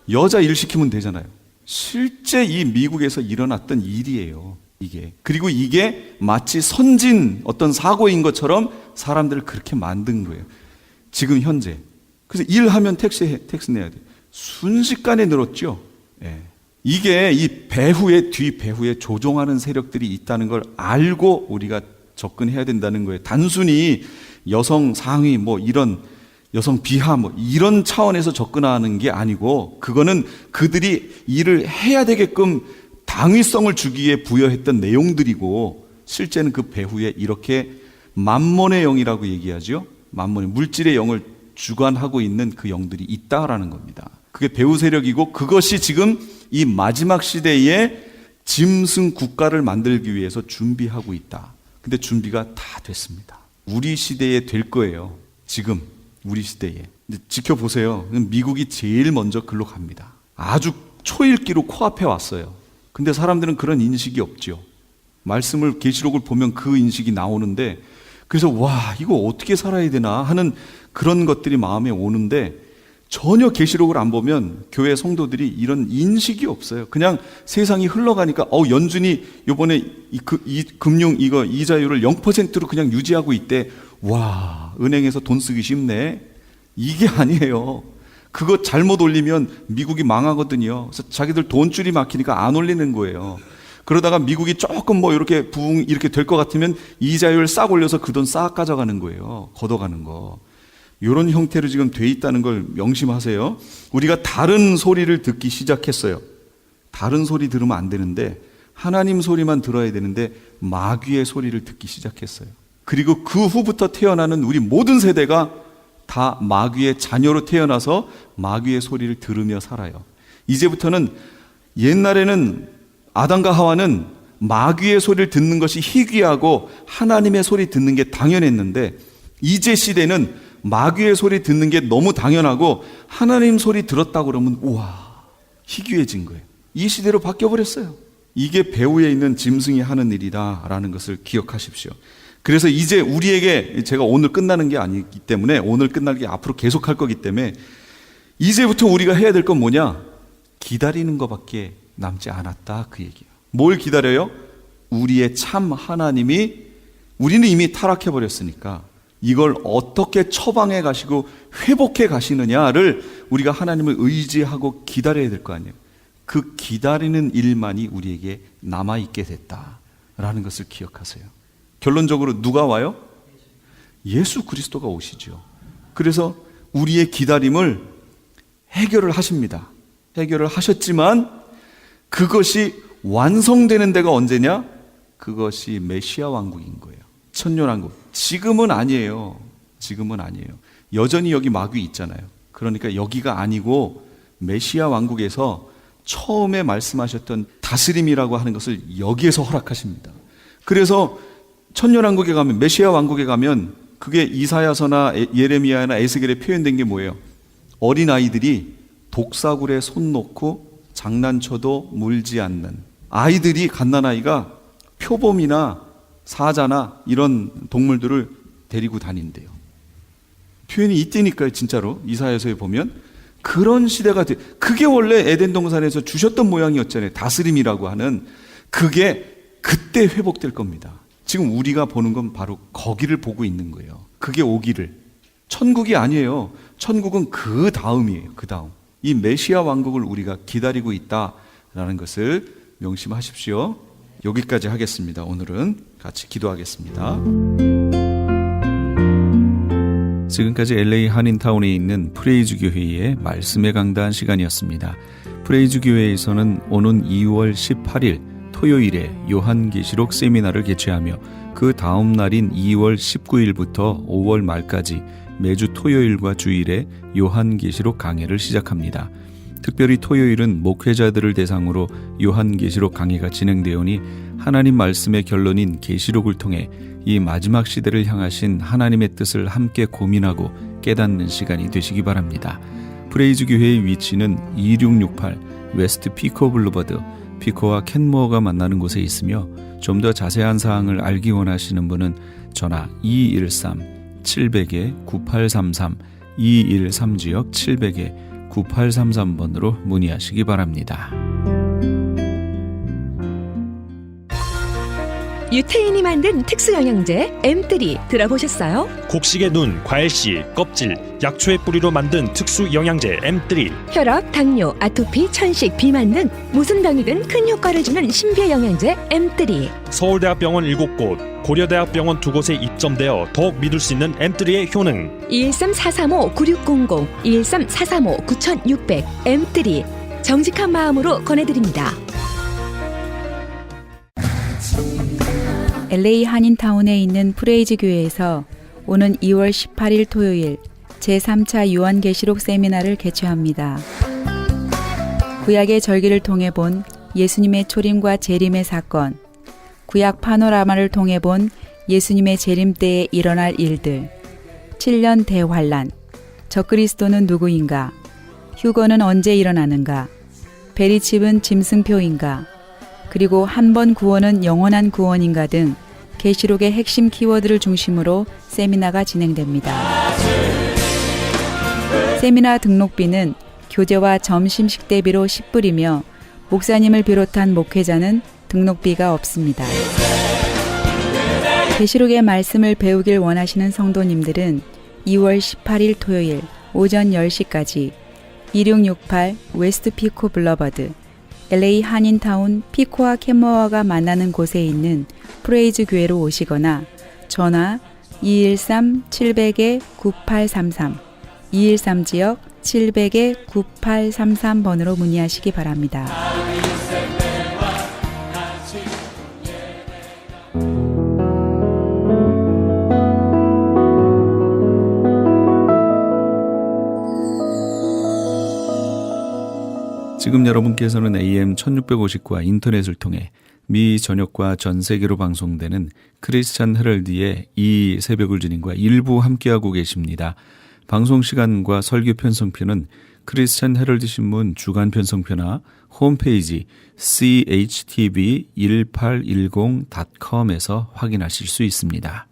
여자 일 시키면 되잖아요. 실제 이 미국에서 일어났던 일이에요. 이게. 그리고 이게 마치 선진 어떤 사고인 것처럼 사람들을 그렇게 만든 거예요. 지금 현재. 그래서 일하면 텍스 내야 돼요. 순식간에 늘었죠. 예. 이게 이 배후에 뒤배후에 조종하는 세력들이 있다는 걸 알고 우리가 접근해야 된다는 거예요. 단순히 여성 상위 뭐 이런 여성 비하 뭐 이런 차원에서 접근하는 게 아니고 그거는 그들이 일을 해야 되게끔 당위성을 주기 위해 부여했던 내용들이고 실제는 그 배후에 이렇게 만몬의 영이라고 얘기하죠. 만몬의 물질의 영을 주관하고 있는 그 영들이 있다라는 겁니다. 그게 배후 세력이고 그것이 지금 이 마지막 시대에 짐승 국가를 만들기 위해서 준비하고 있다. 근데 준비가 다 됐습니다. 우리 시대에 될 거예요. 지금 우리 시대에. 지켜보세요. 미국이 제일 먼저 글로 갑니다. 아주 초읽기로 코앞에 왔어요. 근데 사람들은 그런 인식이 없죠. 말씀을 계시록을 보면 그 인식이 나오는데 그래서 와 이거 어떻게 살아야 되나 하는 그런 것들이 마음에 오는데 전혀 계시록을 안 보면 교회 성도들이 이런 인식이 없어요. 그냥 세상이 흘러가니까 연준이 이번에 금융 이거 이자율을 0%로 그냥 유지하고 있대. 와 은행에서 돈 쓰기 쉽네. 이게 아니에요. 그거 잘못 올리면 미국이 망하거든요. 그래서 자기들 돈줄이 막히니까 안 올리는 거예요. 그러다가 미국이 조금 뭐 이렇게 부흥 이렇게 될 것 같으면 이자율 싹 올려서 그 돈 싹 가져가는 거예요. 걷어가는 거. 이런 형태로 지금 돼 있다는 걸 명심하세요. 우리가 다른 소리를 듣기 시작했어요. 다른 소리 들으면 안 되는데 하나님 소리만 들어야 되는데 마귀의 소리를 듣기 시작했어요. 그리고 그 후부터 태어나는 우리 모든 세대가 다 마귀의 자녀로 태어나서 마귀의 소리를 들으며 살아요. 이제부터는, 옛날에는 아담과 하와는 마귀의 소리를 듣는 것이 희귀하고 하나님의 소리 듣는 게 당연했는데, 이제 시대는 마귀의 소리 듣는 게 너무 당연하고 하나님 소리 들었다고 그러면 우와, 희귀해진 거예요. 이 시대로 바뀌어버렸어요. 이게 배후에 있는 짐승이 하는 일이다라는 것을 기억하십시오. 그래서 이제 우리에게, 제가 오늘 끝나는 게 아니기 때문에, 오늘 끝날 게 앞으로 계속할 거기 때문에, 이제부터 우리가 해야 될 건 뭐냐? 기다리는 것밖에 남지 않았다, 그 얘기예요. 뭘 기다려요? 우리의 참 하나님이, 우리는 이미 타락해 버렸으니까 이걸 어떻게 처방해 가시고 회복해 가시느냐를 우리가 하나님을 의지하고 기다려야 될 거 아니에요. 그 기다리는 일만이 우리에게 남아있게 됐다라는 것을 기억하세요. 결론적으로 누가 와요? 예수 그리스도가 오시죠. 그래서 우리의 기다림을 해결을 하십니다. 해결을 하셨지만 그것이 완성되는 데가 언제냐? 그것이 메시아 왕국인 거예요. 천년왕국. 지금은 아니에요. 지금은 아니에요. 여전히 여기 마귀 있잖아요. 그러니까 여기가 아니고 메시아 왕국에서 처음에 말씀하셨던 다스림이라고 하는 것을 여기에서 허락하십니다. 그래서 천년왕국에 가면, 메시아 왕국에 가면, 그게 이사야서나 예레미야나 에스겔에 표현된 게 뭐예요? 어린아이들이 독사굴에 손 놓고 장난쳐도 물지 않는, 아이들이, 갓난아이가 표범이나 사자나 이런 동물들을 데리고 다닌대요. 표현이 이때니까요. 진짜로 이사야서에 보면 그런 시대가 그게 원래 에덴 동산에서 주셨던 모양이었잖아요. 다스림이라고 하는. 그게 그때 회복될 겁니다. 지금 우리가 보는 건 바로 거기를 보고 있는 거예요. 그게 오기를. 천국이 아니에요. 천국은 그 다음이에요. 그 다음. 이 메시아 왕국을 우리가 기다리고 있다라는 것을 명심하십시오. 여기까지 하겠습니다. 오늘은 같이 기도하겠습니다. 지금까지 LA 한인타운에 있는 프레이즈 교회의 말씀의 강단 시간이었습니다. 프레이즈 교회에서는 오는 2월 18일 토요일에 요한계시록 세미나를 개최하며 그 다음 날인 2월 19일부터 5월 말까지 매주 토요일과 주일에 요한계시록 강해를 시작합니다. 특별히 토요일은 목회자들을 대상으로 요한계시록 강해가 진행되오니 하나님 말씀의 결론인 계시록을 통해 이 마지막 시대를 향하신 하나님의 뜻을 함께 고민하고 깨닫는 시간이 되시기 바랍니다. 프레이즈 교회의 위치는 2668 웨스트 피코 블루버드, 피코와 켄모어가 만나는 곳에 있으며 좀 더 자세한 사항을 알기 원하시는 분은 전화 213-700-9833 213지역 700-9833번으로 문의하시기 바랍니다. 유태인이 만든 특수영양제 M3 들어보셨어요? 곡식의 눈, 과일씨, 껍질, 약초의 뿌리로 만든 특수영양제 M3. 혈압, 당뇨, 아토피, 천식, 비만 등 무슨 병이든 큰 효과를 주는 신비영양제 M3. 서울대학병원 7곳, 고려대학병원 2곳에 입점되어 더욱 믿을 수 있는 M3의 효능. 213-435-9600, 213-435-9600 M3 정직한 마음으로 권해드립니다. LA 한인타운에 있는 프레이즈 교회에서 오는 2월 18일 토요일 제3차 요한계시록 세미나를 개최합니다. 구약의 절기를 통해 본 예수님의 초림과 재림의 사건, 구약 파노라마를 통해 본 예수님의 재림 때에 일어날 일들, 7년 대환란, 적그리스도는 누구인가, 휴거는 언제 일어나는가, 베리칩은 짐승표인가, 그리고 한 번 구원은 영원한 구원인가 등 계시록의 핵심 키워드를 중심으로 세미나가 진행됩니다. 세미나 등록비는 교재와 점심 식대비로 10불이며 목사님을 비롯한 목회자는 등록비가 없습니다. 계시록의 말씀을 배우길 원하시는 성도님들은 2월 18일 토요일 오전 10시까지 2668 웨스트 피코 블러버드 LA 한인타운 피코와 캔모어가 만나는 곳에 있는 프레이즈 교회로 오시거나 전화 213-700-9833 213지역 700-9833번으로 문의하시기 바랍니다. 여러분께서는 AM 1650과 인터넷을 통해 미 전역과 전 세계로 방송되는 크리스찬 헤럴드의 이 새벽을 주님과 일부 함께하고 계십니다. 방송 시간과 설교 편성표는 크리스찬 헤럴드 신문 주간 편성표나 홈페이지 chtv1810.com에서 확인하실 수 있습니다.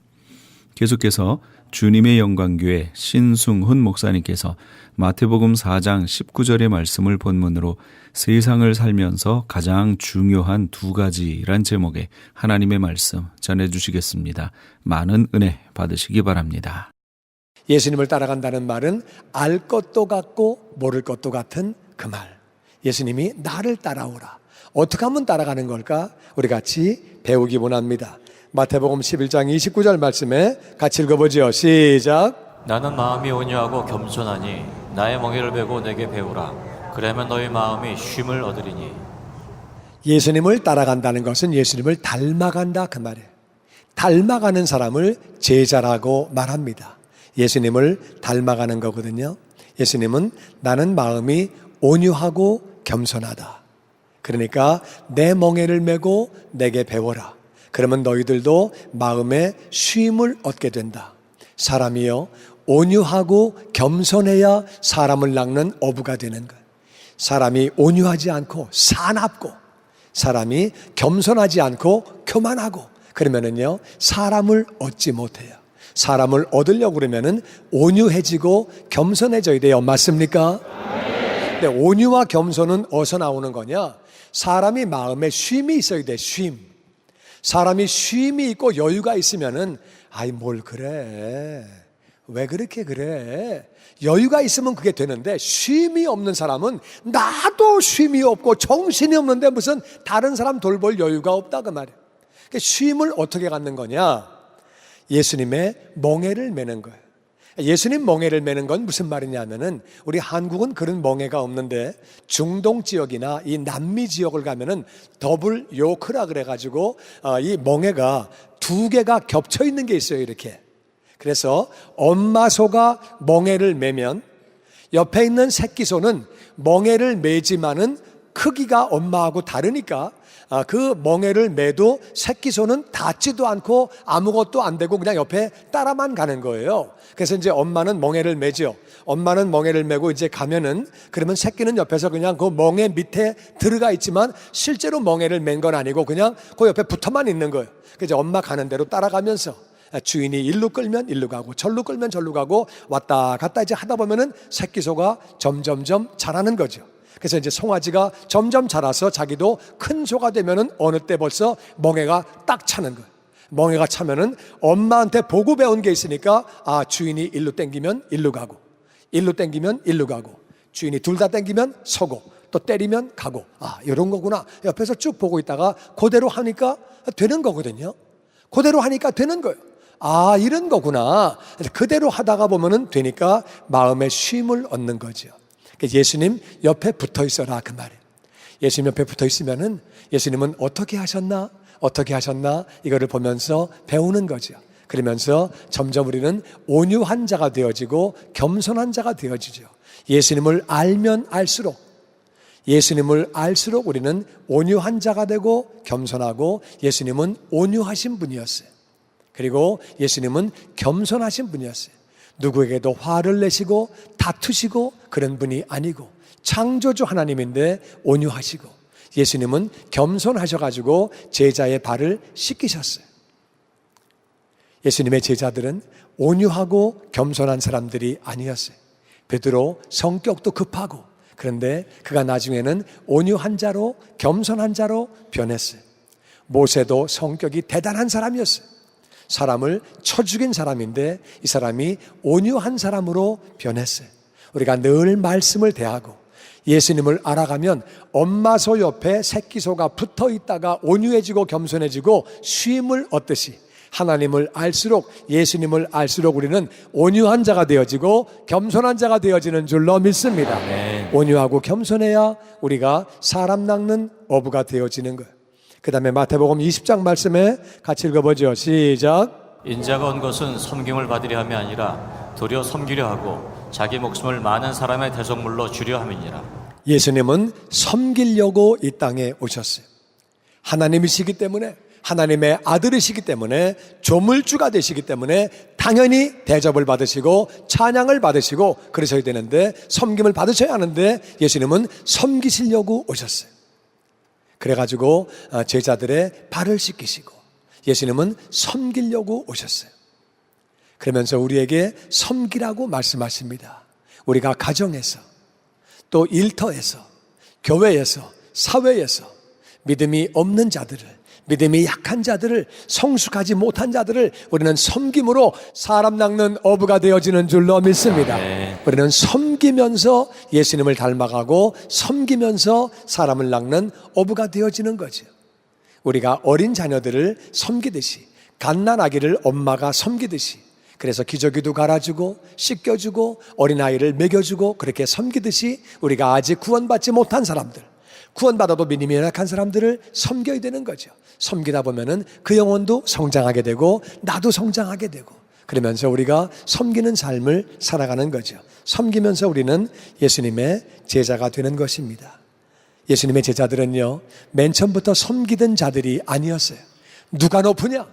계속해서 주님의 영광교회 신승훈 목사님께서 마태복음 4장 19절의 말씀을 본문으로 세상을 살면서 가장 중요한 두 가지란 제목의 하나님의 말씀 전해주시겠습니다. 많은 은혜 받으시기 바랍니다. 예수님을 따라간다는 말은 알 것도 같고 모를 것도 같은 그 말. 예수님이 나를 따라오라. 어떻게 하면 따라가는 걸까? 우리 같이 배우기 원합니다. 마태복음 11장 29절 말씀에 같이 읽어보죠. 시작. 나는 마음이 온유하고 겸손하니 나의 멍에를 베고 내게 배우라. 그러면 너희 마음이 쉼을 얻으리니. 예수님을 따라간다는 것은 예수님을 닮아간다 그 말이에요. 닮아가는 사람을 제자라고 말합니다. 예수님을 닮아가는 거거든요. 예수님은 나는 마음이 온유하고 겸손하다. 그러니까 내 멍에를 메고 내게 배워라. 그러면 너희들도 마음에 쉼을 얻게 된다. 사람이요 온유하고 겸손해야 사람을 낚는 어부가 되는 거예요. 사람이 온유하지 않고 사납고 사람이 겸손하지 않고 교만하고 그러면은요 사람을 얻지 못해요. 사람을 얻으려고 그러면은 온유해지고 겸손해져야 돼요. 맞습니까? 근데 온유와 겸손은 어디서 나오는 거냐? 사람이 마음에 쉼이 있어야 돼. 쉼. 사람이 쉼이 있고 여유가 있으면은 아이 뭘 그래? 왜 그렇게 그래? 여유가 있으면 그게 되는데 쉼이 없는 사람은 나도 쉼이 없고 정신이 없는데 무슨 다른 사람 돌볼 여유가 없다 그 말이에요. 그러니까 쉼을 어떻게 갖는 거냐? 예수님의 멍에를 메는 거예요. 예수님 멍에를 메는 건 무슨 말이냐면은 우리 한국은 그런 멍에가 없는데 중동 지역이나 이 남미 지역을 가면은 더블 요크라 그래가지고 이 멍에가 두 개가 겹쳐 있는 게 있어요. 이렇게. 그래서 엄마 소가 멍에를 메면 옆에 있는 새끼 소는 멍에를 메지만은 크기가 엄마하고 다르니까 그 멍에를 매도 새끼 소는 닿지도 않고 아무것도 안 되고 그냥 옆에 따라만 가는 거예요. 그래서 이제 엄마는 멍에를 매죠. 엄마는 멍에를 메고 이제 가면은 그러면 새끼는 옆에서 그냥 그 멍에 밑에 들어가 있지만 실제로 멍에를 맨 건 아니고 그냥 그 옆에 붙어만 있는 거예요. 그래서 엄마 가는 대로 따라가면서 주인이 일로 끌면 일로 가고 절로 끌면 절로 가고 왔다 갔다 이제 하다 보면은 새끼 소가 점점점 자라는 거죠. 그래서 이제 송아지가 점점 자라서 자기도 큰 소가 되면은 어느 때 벌써 멍에가 딱 차는 거예요. 멍에가 차면은 엄마한테 보고 배운 게 있으니까 주인이 일로 땡기면 일로 가고 일로 땡기면 일로 가고 주인이 둘 다 땡기면 서고 또 때리면 가고 이런 거구나. 옆에서 쭉 보고 있다가 그대로 하니까 되는 거거든요. 그대로 하니까 되는 거예요. 이런 거구나. 그대로 하다가 보면은 되니까 마음의 쉼을 얻는 거죠. 예수님 옆에 붙어 있어라 그 말이에요. 예수님 옆에 붙어 있으면은 예수님은 어떻게 하셨나? 어떻게 하셨나? 이거를 보면서 배우는 거죠. 그러면서 점점 우리는 온유한 자가 되어지고 겸손한 자가 되어지죠. 예수님을 알면 알수록 우리는 온유한 자가 되고 겸손하고 예수님은 온유하신 분이었어요. 그리고 예수님은 겸손하신 분이었어요. 누구에게도 화를 내시고 다투시고 그런 분이 아니고 창조주 하나님인데 온유하시고 예수님은 겸손하셔가지고 제자의 발을 씻기셨어요. 예수님의 제자들은 온유하고 겸손한 사람들이 아니었어요. 베드로 성격도 급하고 그런데 그가 나중에는 온유한 자로 겸손한 자로 변했어요. 모세도 성격이 대단한 사람이었어요. 사람을 쳐 죽인 사람인데 이 사람이 온유한 사람으로 변했어요. 우리가 늘 말씀을 대하고 예수님을 알아가면 엄마 소 옆에 새끼 소가 붙어 있다가 온유해지고 겸손해지고 쉼을 얻듯이 하나님을 알수록 예수님을 알수록 우리는 온유한 자가 되어지고 겸손한 자가 되어지는 줄로 믿습니다. 온유하고 겸손해야 우리가 사람 낚는 어부가 되어지는 거예요. 그 다음에 마태복음 20장 말씀에 같이 읽어보죠. 시작. 인자가 온 것은 섬김을 받으려 함이 아니라 도리어 섬기려 하고 자기 목숨을 많은 사람의 대속물로 주려 함이니라. 예수님은 섬기려고 이 땅에 오셨어요. 하나님이시기 때문에, 하나님의 아들이시기 때문에, 조물주가 되시기 때문에 당연히 대접을 받으시고 찬양을 받으시고 그러셔야 되는데, 섬김을 받으셔야 하는데 예수님은 섬기시려고 오셨어요. 그래가지고 제자들의 발을 씻기시고 예수님은 섬기려고 오셨어요. 그러면서 우리에게 섬기라고 말씀하십니다. 우리가 가정에서, 또 일터에서, 교회에서, 사회에서 믿음이 없는 자들을, 믿음이 약한 자들을, 성숙하지 못한 자들을 우리는 섬김으로 사람 낚는 어부가 되어지는 줄로 믿습니다. 우리는 섬기면서 예수님을 닮아가고 섬기면서 사람을 낚는 어부가 되어지는 거죠. 우리가 어린 자녀들을 섬기듯이, 갓난아기를 엄마가 섬기듯이, 그래서 기저귀도 갈아주고 씻겨주고 어린아이를 먹여주고 그렇게 섬기듯이 우리가 아직 구원받지 못한 사람들, 구원받아도 믿음이 연약한 사람들을 섬겨야 되는 거죠. 섬기다 보면은 그 영혼도 성장하게 되고 나도 성장하게 되고, 그러면서 우리가 섬기는 삶을 살아가는 거죠. 섬기면서 우리는 예수님의 제자가 되는 것입니다. 예수님의 제자들은요, 맨 처음부터 섬기던 자들이 아니었어요. 누가 높으냐?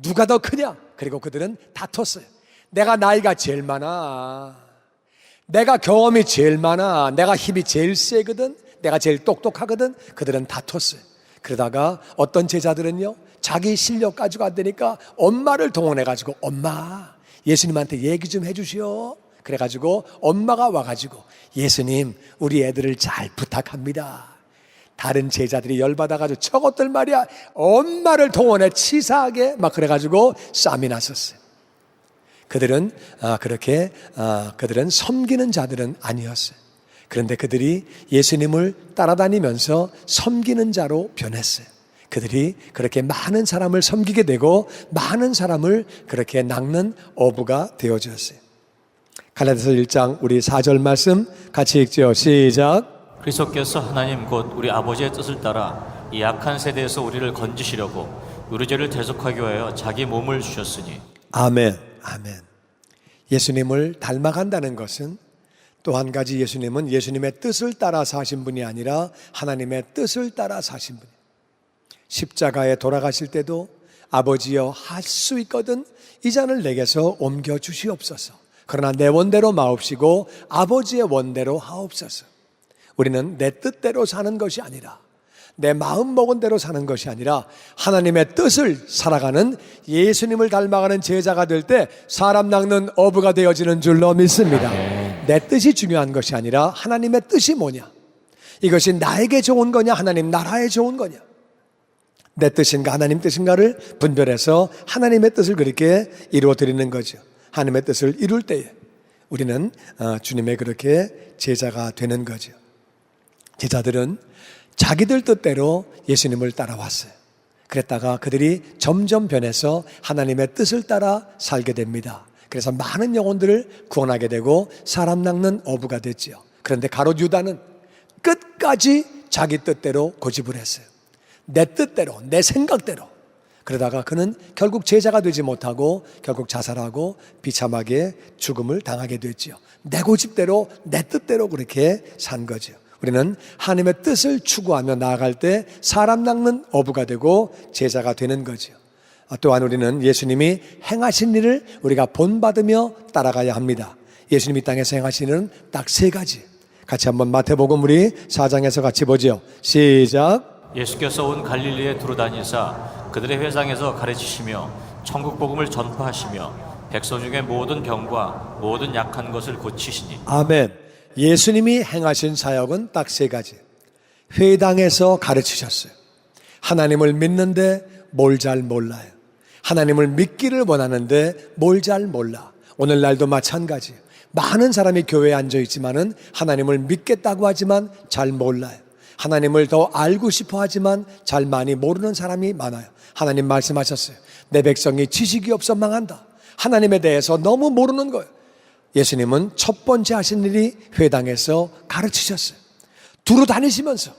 누가 더 크냐? 그리고 그들은 다퉜어요. 내가 나이가 제일 많아, 내가 경험이 제일 많아, 내가 힘이 제일 세거든, 내가 제일 똑똑하거든. 그들은 다퉜어요. 그러다가 어떤 제자들은요, 자기 실력 가지고 안 되니까 엄마를 동원해가지고, 엄마 예수님한테 얘기 좀 해주시오. 그래가지고 엄마가 와가지고, 예수님 우리 애들을 잘 부탁합니다. 다른 제자들이 열받아가지고 저것들 말이야 엄마를 동원해 치사하게 막 그래가지고 싸움이 났었어요. 그들은 그들은 섬기는 자들은 아니었어요. 그런데 그들이 예수님을 따라다니면서 섬기는 자로 변했어요. 그들이 그렇게 많은 사람을 섬기게 되고 많은 사람을 그렇게 낚는 어부가 되어졌어요. 갈라디아서 1장 우리 4절 말씀 같이 읽죠. 시작. 그리스도께서 하나님 곧 우리 아버지의 뜻을 따라 이 악한 세대에서 우리를 건지시려고 우리 죄를 대속하기 위하여 자기 몸을 주셨으니. 아멘. 아멘. 예수님을 닮아간다는 것은 또 한 가지, 예수님은 예수님의 뜻을 따라 사신 분이 아니라 하나님의 뜻을 따라 사신 분이에요. 십자가에 돌아가실 때도 아버지여 할 수 있거든 이 잔을 내게서 옮겨 주시옵소서. 그러나 내 원대로 마옵시고 아버지의 원대로 하옵소서. 우리는 내 뜻대로 사는 것이 아니라, 내 마음 먹은 대로 사는 것이 아니라 하나님의 뜻을 살아가는, 예수님을 닮아가는 제자가 될 때 사람 낚는 어부가 되어지는 줄로 믿습니다. 내 뜻이 중요한 것이 아니라 하나님의 뜻이 뭐냐, 이것이 나에게 좋은 거냐 하나님 나라에 좋은 거냐, 내 뜻인가 하나님 뜻인가를 분별해서 하나님의 뜻을 그렇게 이루어 드리는 거죠. 하나님의 뜻을 이룰 때에 우리는 주님의 그렇게 제자가 되는 거죠. 제자들은 자기들 뜻대로 예수님을 따라왔어요. 그랬다가 그들이 점점 변해서 하나님의 뜻을 따라 살게 됩니다. 그래서 많은 영혼들을 구원하게 되고 사람 낚는 어부가 됐죠. 그런데 가롯 유다는 끝까지 자기 뜻대로 고집을 했어요. 내 뜻대로, 내 생각대로. 그러다가 그는 결국 제자가 되지 못하고 결국 자살하고 비참하게 죽음을 당하게 됐죠. 내 고집대로, 내 뜻대로 그렇게 산 거죠. 우리는 하나님의 뜻을 추구하며 나아갈 때 사람 낚는 어부가 되고 제자가 되는 거죠. 또한 우리는 예수님이 행하신 일을 우리가 본받으며 따라가야 합니다. 예수님이 땅에서 행하신 일은 딱 세 가지. 같이 한번 마태복음 우리 4장에서 같이 보죠. 시작. 예수께서 온 갈릴리에 두루 다니사 그들의 회당에서 가르치시며 천국 복음을 전파하시며 백성 중에 모든 병과 모든 약한 것을 고치시니. 아멘. 예수님이 행하신 사역은 딱 세 가지. 회당에서 가르치셨어요. 하나님을 믿는데 뭘 잘 몰라요. 하나님을 믿기를 원하는데 뭘 잘 몰라. 오늘날도 마찬가지. 많은 사람이 교회에 앉아 있지만은 하나님을 믿겠다고 하지만 잘 몰라요. 하나님을 더 알고 싶어 하지만 잘 많이 모르는 사람이 많아요. 하나님 말씀하셨어요. 내 백성이 지식이 없어 망한다. 하나님에 대해서 너무 모르는 거예요. 예수님은 첫 번째 하신 일이 회당에서 가르치셨어요. 두루 다니시면서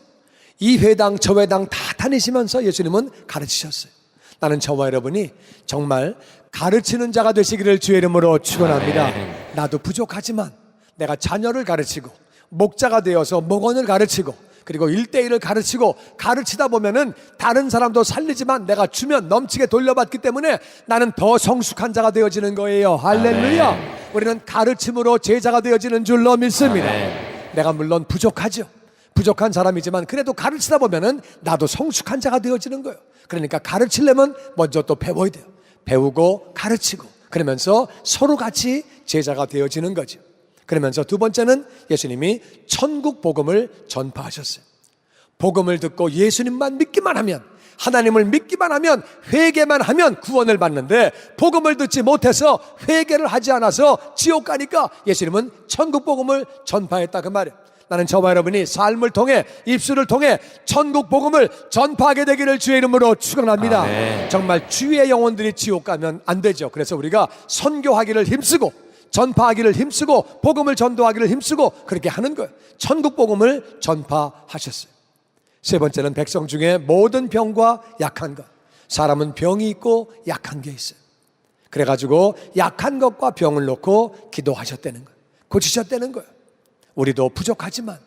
이 회당 저 회당 다 다니시면서 예수님은 가르치셨어요. 나는 저와 여러분이 정말 가르치는 자가 되시기를 주의 이름으로 축원합니다. 나도 부족하지만 내가 자녀를 가르치고 목자가 되어서 목원을 가르치고 그리고 1대1을 가르치고 가르치다 보면은 다른 사람도 살리지만 내가 주면 넘치게 돌려받기 때문에 나는 더 성숙한 자가 되어지는 거예요. 할렐루야. 우리는 가르침으로 제자가 되어지는 줄로 믿습니다. 내가 물론 부족하죠. 부족한 사람이지만 그래도 가르치다 보면은 나도 성숙한 자가 되어지는 거예요. 그러니까 가르치려면 먼저 또 배워야 돼요. 배우고 가르치고 그러면서 서로 같이 제자가 되어지는 거죠. 그러면서 두 번째는 예수님이 천국 복음을 전파하셨어요. 복음을 듣고 예수님만 믿기만 하면, 하나님을 믿기만 하면, 회개만 하면 구원을 받는데 복음을 듣지 못해서 회개를 하지 않아서 지옥 가니까 예수님은 천국 복음을 전파했다 그 말이에요. 나는 저와 여러분이 삶을 통해 입술을 통해 천국 복음을 전파하게 되기를 주의 이름으로 축원합니다. 아멘. 정말 주의 영혼들이 지옥 가면 안 되죠. 그래서 우리가 선교하기를 힘쓰고 전파하기를 힘쓰고 복음을 전도하기를 힘쓰고 그렇게 하는 거예요. 천국 복음을 전파하셨어요. 세 번째는 백성 중에 모든 병과 약한 것. 사람은 병이 있고 약한 게 있어요. 그래가지고 약한 것과 병을 놓고 기도하셨다는 거예요. 고치셨다는 거예요. 우리도 부족하지만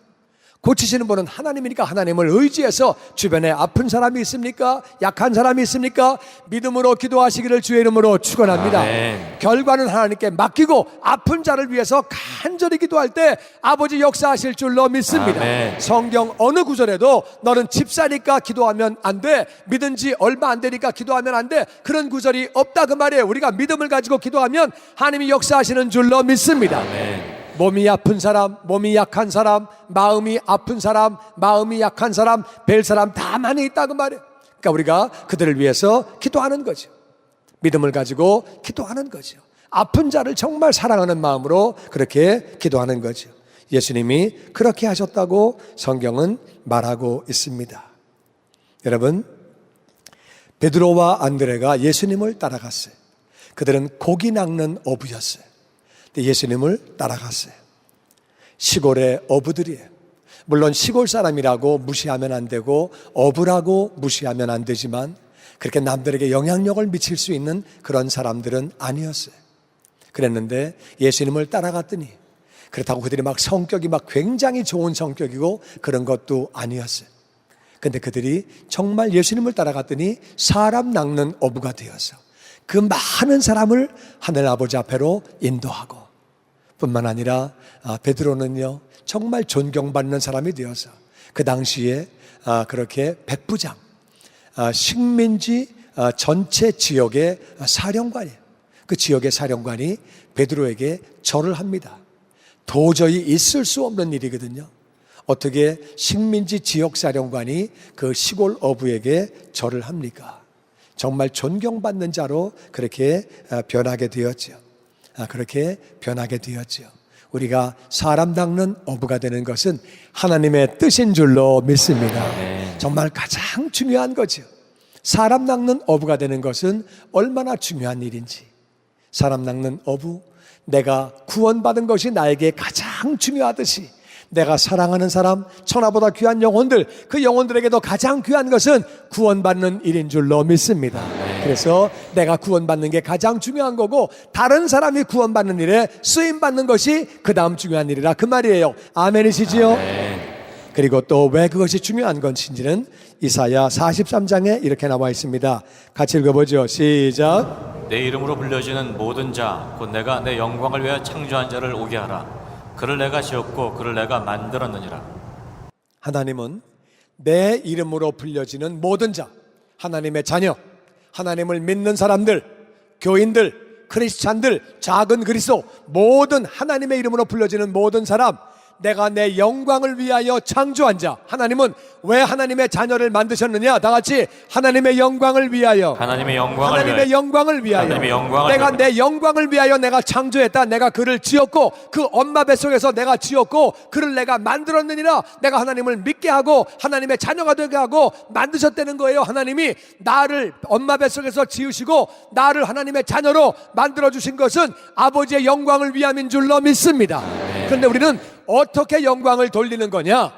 고치시는 분은 하나님이니까 하나님을 의지해서 주변에 아픈 사람이 있습니까? 약한 사람이 있습니까? 믿음으로 기도하시기를 주의 이름으로 축원합니다. 아멘. 결과는 하나님께 맡기고 아픈 자를 위해서 간절히 기도할 때 아버지 역사하실 줄로 믿습니다. 아멘. 성경 어느 구절에도 너는 집사니까 기도하면 안 돼, 믿은 지 얼마 안 되니까 기도하면 안 돼, 그런 구절이 없다 그 말이에요. 우리가 믿음을 가지고 기도하면 하나님이 역사하시는 줄로 믿습니다. 아멘. 몸이 아픈 사람, 몸이 약한 사람, 마음이 아픈 사람, 마음이 약한 사람, 뵐 사람 다 많이 있다 그 말이에요. 그러니까 우리가 그들을 위해서 기도하는 거죠. 믿음을 가지고 기도하는 거죠. 아픈 자를 정말 사랑하는 마음으로 그렇게 기도하는 거죠. 예수님이 그렇게 하셨다고 성경은 말하고 있습니다. 여러분, 베드로와 안드레가 예수님을 따라갔어요. 그들은 고기 낚는 어부였어요. 근데 예수님을 따라갔어요. 시골의 어부들이에요. 물론 시골 사람이라고 무시하면 안 되고 어부라고 무시하면 안 되지만 그렇게 남들에게 영향력을 미칠 수 있는 그런 사람들은 아니었어요. 그랬는데 예수님을 따라갔더니 그렇다고 그들이 막 성격이 막 굉장히 좋은 성격이고 그런 것도 아니었어요. 근데 그들이 정말 예수님을 따라갔더니 사람 낚는 어부가 되어서 그 많은 사람을 하늘 아버지 앞에로 인도하고 뿐만 아니라 베드로는요 정말 존경받는 사람이 되어서 그 당시에 그렇게 백부장 식민지 전체 지역의 사령관이에요. 그 지역의 사령관이 베드로에게 절을 합니다. 도저히 있을 수 없는 일이거든요. 어떻게 식민지 지역 사령관이 그 시골 어부에게 절을 합니까? 정말 존경받는 자로 그렇게 변하게 되었죠. 그렇게 변하게 되었죠. 우리가 사람 닦는 어부가 되는 것은 하나님의 뜻인 줄로 믿습니다. 정말 가장 중요한 거죠. 사람 낚는 어부가 되는 것은 얼마나 중요한 일인지. 사람 낚는 어부, 내가 구원받은 것이 나에게 가장 중요하듯이 내가 사랑하는 사람, 천하보다 귀한 영혼들, 그 영혼들에게도 가장 귀한 것은 구원받는 일인 줄로 믿습니다. 그래서 내가 구원받는 게 가장 중요한 거고 다른 사람이 구원받는 일에 쓰임받는 것이 그 다음 중요한 일이라 그 말이에요. 아멘이시지요? 그리고 또 왜 그것이 중요한 것인지는 이사야 43장에 이렇게 나와 있습니다. 같이 읽어보죠. 시작. 내 이름으로 불려지는 모든 자, 곧 내가 내 영광을 위하여 창조한 자를 오게 하라. 그를 내가 지었고 그를 내가 만들었느니라. 하나님은 내 이름으로 불려지는 모든 자, 하나님의 자녀, 하나님을 믿는 사람들, 교인들, 크리스찬들, 작은 그리스도, 모든 하나님의 이름으로 불려지는 모든 사람, 내가 내 영광을 위하여 창조한 자. 하나님은 왜 하나님의 자녀를 만드셨느냐? 다 같이 하나님의 영광을 위하여. 하나님의 영광을 하나님의 위하여. 영광을 위하여. 하나님의 영광을 내가 위하여. 내 영광을 위하여 내가 창조했다. 내가 그를 지었고 그 엄마 뱃속에서 내가 지었고 그를 내가 만들었느니라. 내가 하나님을 믿게 하고 하나님의 자녀가 되게 하고 만드셨다는 거예요. 하나님이 나를 엄마 뱃속에서 지으시고 나를 하나님의 자녀로 만들어주신 것은 아버지의 영광을 위함인 줄로 믿습니다. 그런데 우리는 어떻게 영광을 돌리는 거냐?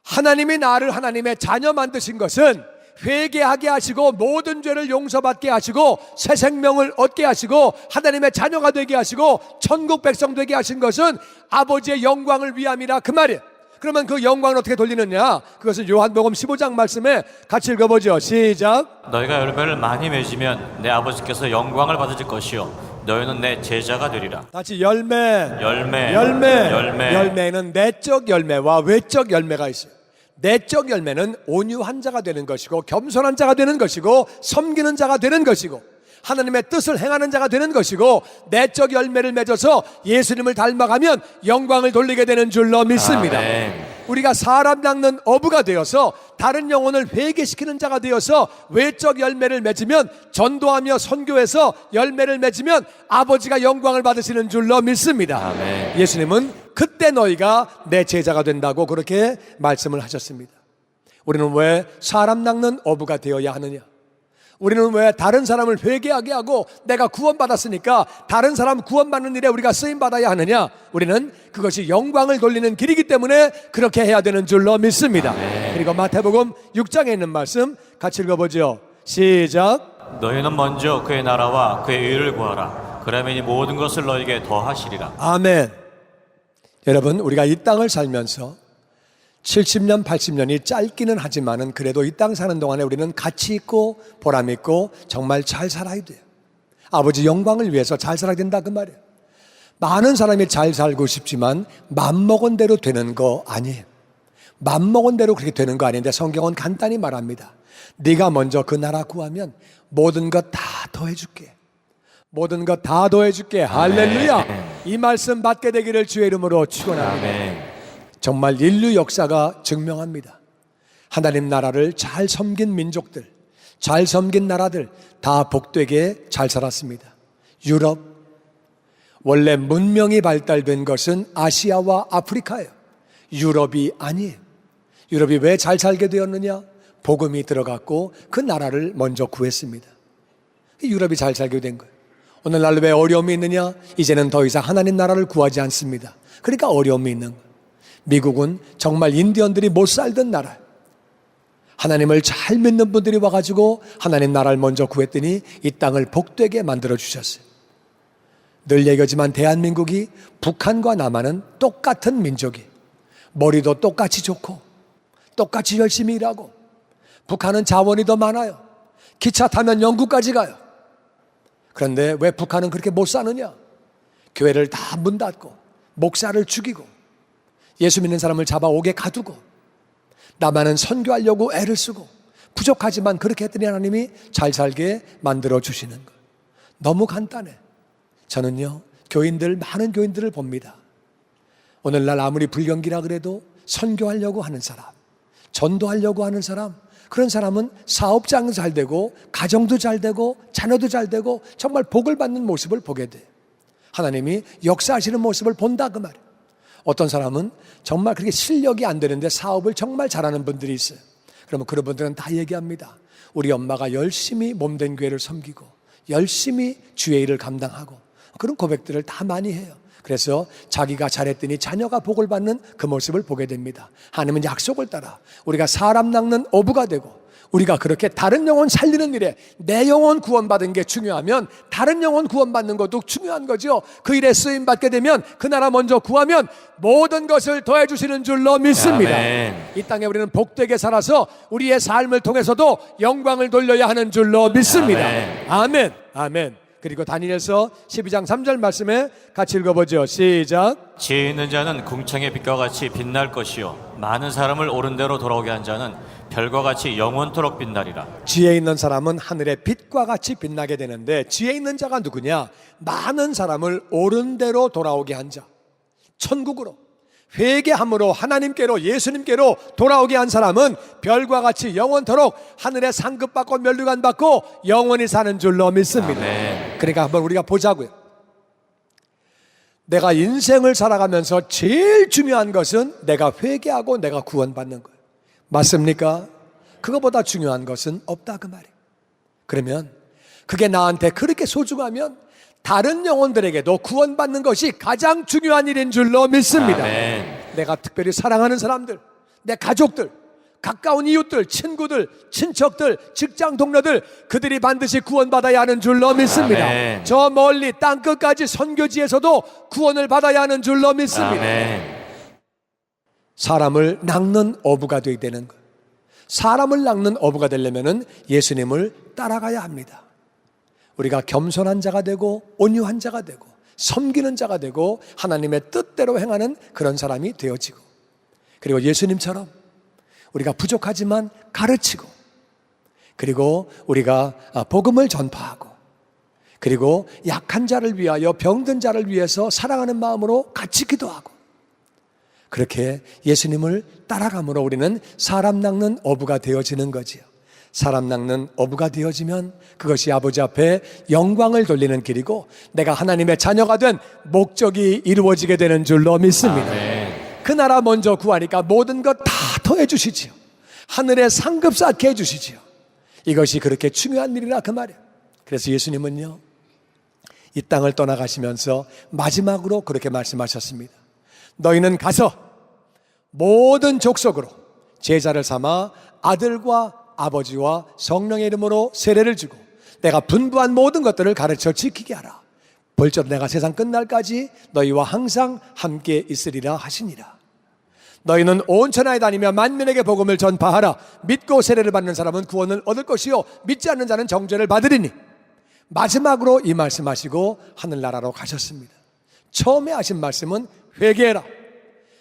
하나님이 나를 하나님의 자녀 만드신 것은 회개하게 하시고 모든 죄를 용서받게 하시고 새 생명을 얻게 하시고 하나님의 자녀가 되게 하시고 천국 백성 되게 하신 것은 아버지의 영광을 위함이라 그 말이에요. 그러면 그 영광을 어떻게 돌리느냐? 그것은 요한복음 15장 말씀에 같이 읽어보죠. 시작. 너희가 열매를 많이 맺으면 내 아버지께서 영광을 받으실 것이요 너희는 내 제자가 되리라. 같이 열매. 열매. 열매는 내적 열매와 외적 열매가 있어요. 내적 열매는 온유한 자가 되는 것이고 겸손한 자가 되는 것이고 섬기는 자가 되는 것이고 하나님의 뜻을 행하는 자가 되는 것이고 내적 열매를 맺어서 예수님을 닮아가면 영광을 돌리게 되는 줄로 믿습니다. 아멘. 우리가 사람 낚는 어부가 되어서 다른 영혼을 회개시키는 자가 되어서 외적 열매를 맺으면 전도하며 선교해서 열매를 맺으면 아버지가 영광을 받으시는 줄로 믿습니다. 아멘. 예수님은 그때 너희가 내 제자가 된다고 그렇게 말씀을 하셨습니다. 우리는 왜 사람 낚는 어부가 되어야 하느냐? 우리는 왜 다른 사람을 회개하게 하고 내가 구원받았으니까 다른 사람 구원받는 일에 우리가 쓰임받아야 하느냐? 우리는 그것이 영광을 돌리는 길이기 때문에 그렇게 해야 되는 줄로 믿습니다. 아멘. 그리고 마태복음 6장에 있는 말씀 같이 읽어보죠. 시작. 너희는 먼저 그의 나라와 그의 의를 구하라. 그러면 이 모든 것을 너희에게 더하시리라. 아멘. 여러분, 우리가 이 땅을 살면서 70년, 80년이 짧기는 하지만은 그래도 이 땅 사는 동안에 우리는 가치 있고 보람 있고 정말 잘 살아야 돼요. 아버지 영광을 위해서 잘 살아야 된다 그 말이에요. 많은 사람이 잘 살고 싶지만 맘먹은 대로 되는 거 아니에요. 맘먹은 대로 그렇게 되는 거 아닌데 성경은 간단히 말합니다. 네가 먼저 그 나라 구하면 모든 것 다 더해줄게. 모든 것 다 더해줄게. 할렐루야. 이 말씀 받게 되기를 주의 이름으로 축원합니다. 아멘. 정말 인류 역사가 증명합니다. 하나님 나라를 잘 섬긴 민족들, 잘 섬긴 나라들 다 복되게 잘 살았습니다. 유럽, 원래 문명이 발달된 것은 아시아와 아프리카예요. 유럽이 아니에요. 유럽이 왜 잘 살게 되었느냐? 복음이 들어갔고 그 나라를 먼저 구했습니다. 유럽이 잘 살게 된 거예요. 오늘날 왜 어려움이 있느냐? 이제는 더 이상 하나님 나라를 구하지 않습니다. 그러니까 어려움이 있는 거예요. 미국은 정말 인디언들이 못 살던 나라, 하나님을 잘 믿는 분들이 와가지고 하나님 나라를 먼저 구했더니 이 땅을 복되게 만들어 주셨어요. 늘 얘기하지만 대한민국이 북한과 남한은 똑같은 민족이에요. 머리도 똑같이 좋고 똑같이 열심히 일하고 북한은 자원이 더 많아요. 기차 타면 영국까지 가요. 그런데 왜 북한은 그렇게 못 사느냐? 교회를 다 문 닫고 목사를 죽이고 예수 믿는 사람을 잡아오게 가두고 남한은 선교하려고 애를 쓰고 부족하지만 그렇게 했더니 하나님이 잘 살게 만들어 주시는 것. 너무 간단해. 저는요 교인들, 많은 교인들을 봅니다. 오늘날 아무리 불경기라 그래도 선교하려고 하는 사람, 전도하려고 하는 사람, 그런 사람은 사업장도 잘 되고 가정도 잘 되고 자녀도 잘 되고 정말 복을 받는 모습을 보게 돼요. 하나님이 역사하시는 모습을 본다 그 말이에요. 어떤 사람은 정말 그렇게 실력이 안 되는데 사업을 정말 잘하는 분들이 있어요. 그러면 그런 분들은 다 얘기합니다. 우리 엄마가 열심히 몸된 교회를 섬기고 열심히 주의 일을 감당하고 그런 고백들을 다 많이 해요. 그래서 자기가 잘했더니 자녀가 복을 받는 그 모습을 보게 됩니다. 하나님은 약속을 따라 우리가 사람 낚는 어부가 되고 우리가 그렇게 다른 영혼 살리는 일에 내 영혼 구원받은 게 중요하면 다른 영혼 구원받는 것도 중요한 거죠. 그 일에 쓰임받게 되면 그 나라 먼저 구하면 모든 것을 더해 주시는 줄로 믿습니다. 아멘. 이 땅에 우리는 복되게 살아서 우리의 삶을 통해서도 영광을 돌려야 하는 줄로 믿습니다. 아멘. 아멘. 아멘. 그리고 다니엘서 12장 3절 말씀에 같이 읽어보죠. 시작. 지혜 있는 자는 궁창의 빛과 같이 빛날 것이요 많은 사람을 옳은 대로 돌아오게 한 자는 별과 같이 영원토록 빛나리라. 지혜 있는 사람은 하늘의 빛과 같이 빛나게 되는데 지혜 있는 자가 누구냐? 많은 사람을 옳은 대로 돌아오게 한 자, 천국으로 회개함으로 하나님께로 예수님께로 돌아오게 한 사람은 별과 같이 영원토록 하늘의 상급받고 면류관 받고 영원히 사는 줄로 믿습니다. 아멘. 그러니까 한번 우리가 보자고요. 내가 인생을 살아가면서 제일 중요한 것은 내가 회개하고 내가 구원받는 거예요. 맞습니까? 그거보다 중요한 것은 없다 그 말이에요. 그러면 그게 나한테 그렇게 소중하면 다른 영혼들에게도 구원받는 것이 가장 중요한 일인 줄로 믿습니다. 아멘. 내가 특별히 사랑하는 사람들, 내 가족들, 가까운 이웃들, 친구들, 친척들, 직장 동료들, 그들이 반드시 구원받아야 하는 줄로 믿습니다. 아멘. 저 멀리 땅끝까지 선교지에서도 구원을 받아야 하는 줄로 믿습니다. 아멘. 사람을 낚는 어부가 되어야 되는 것. 사람을 낚는 어부가 되려면 예수님을 따라가야 합니다. 우리가 겸손한 자가 되고 온유한 자가 되고 섬기는 자가 되고 하나님의 뜻대로 행하는 그런 사람이 되어지고, 그리고 예수님처럼 우리가 부족하지만 가르치고, 그리고 우리가 복음을 전파하고, 그리고 약한 자를 위하여 병든 자를 위해서 사랑하는 마음으로 같이 기도하고, 그렇게 예수님을 따라감으로 우리는 사람 낚는 어부가 되어지는 거지요. 사람 낚는 어부가 되어지면 그것이 아버지 앞에 영광을 돌리는 길이고 내가 하나님의 자녀가 된 목적이 이루어지게 되는 줄로 믿습니다. 아멘. 그 나라 먼저 구하니까 모든 것 다 더해 주시지요. 하늘에 상급 쌓게 해 주시지요. 이것이 그렇게 중요한 일이라 그 말이에요. 그래서 예수님은요, 이 땅을 떠나가시면서 마지막으로 그렇게 말씀하셨습니다. 너희는 가서 모든 족속으로 제자를 삼아 아들과 아버지와 성령의 이름으로 세례를 주고 내가 분부한 모든 것들을 가르쳐 지키게 하라. 벌써 내가 세상 끝날까지 너희와 항상 함께 있으리라 하시니라. 너희는 온 천하에 다니며 만민에게 복음을 전파하라. 믿고 세례를 받는 사람은 구원을 얻을 것이요 믿지 않는 자는 정죄를 받으리니. 마지막으로 이 말씀하시고 하늘나라로 가셨습니다. 처음에 하신 말씀은 회개해라.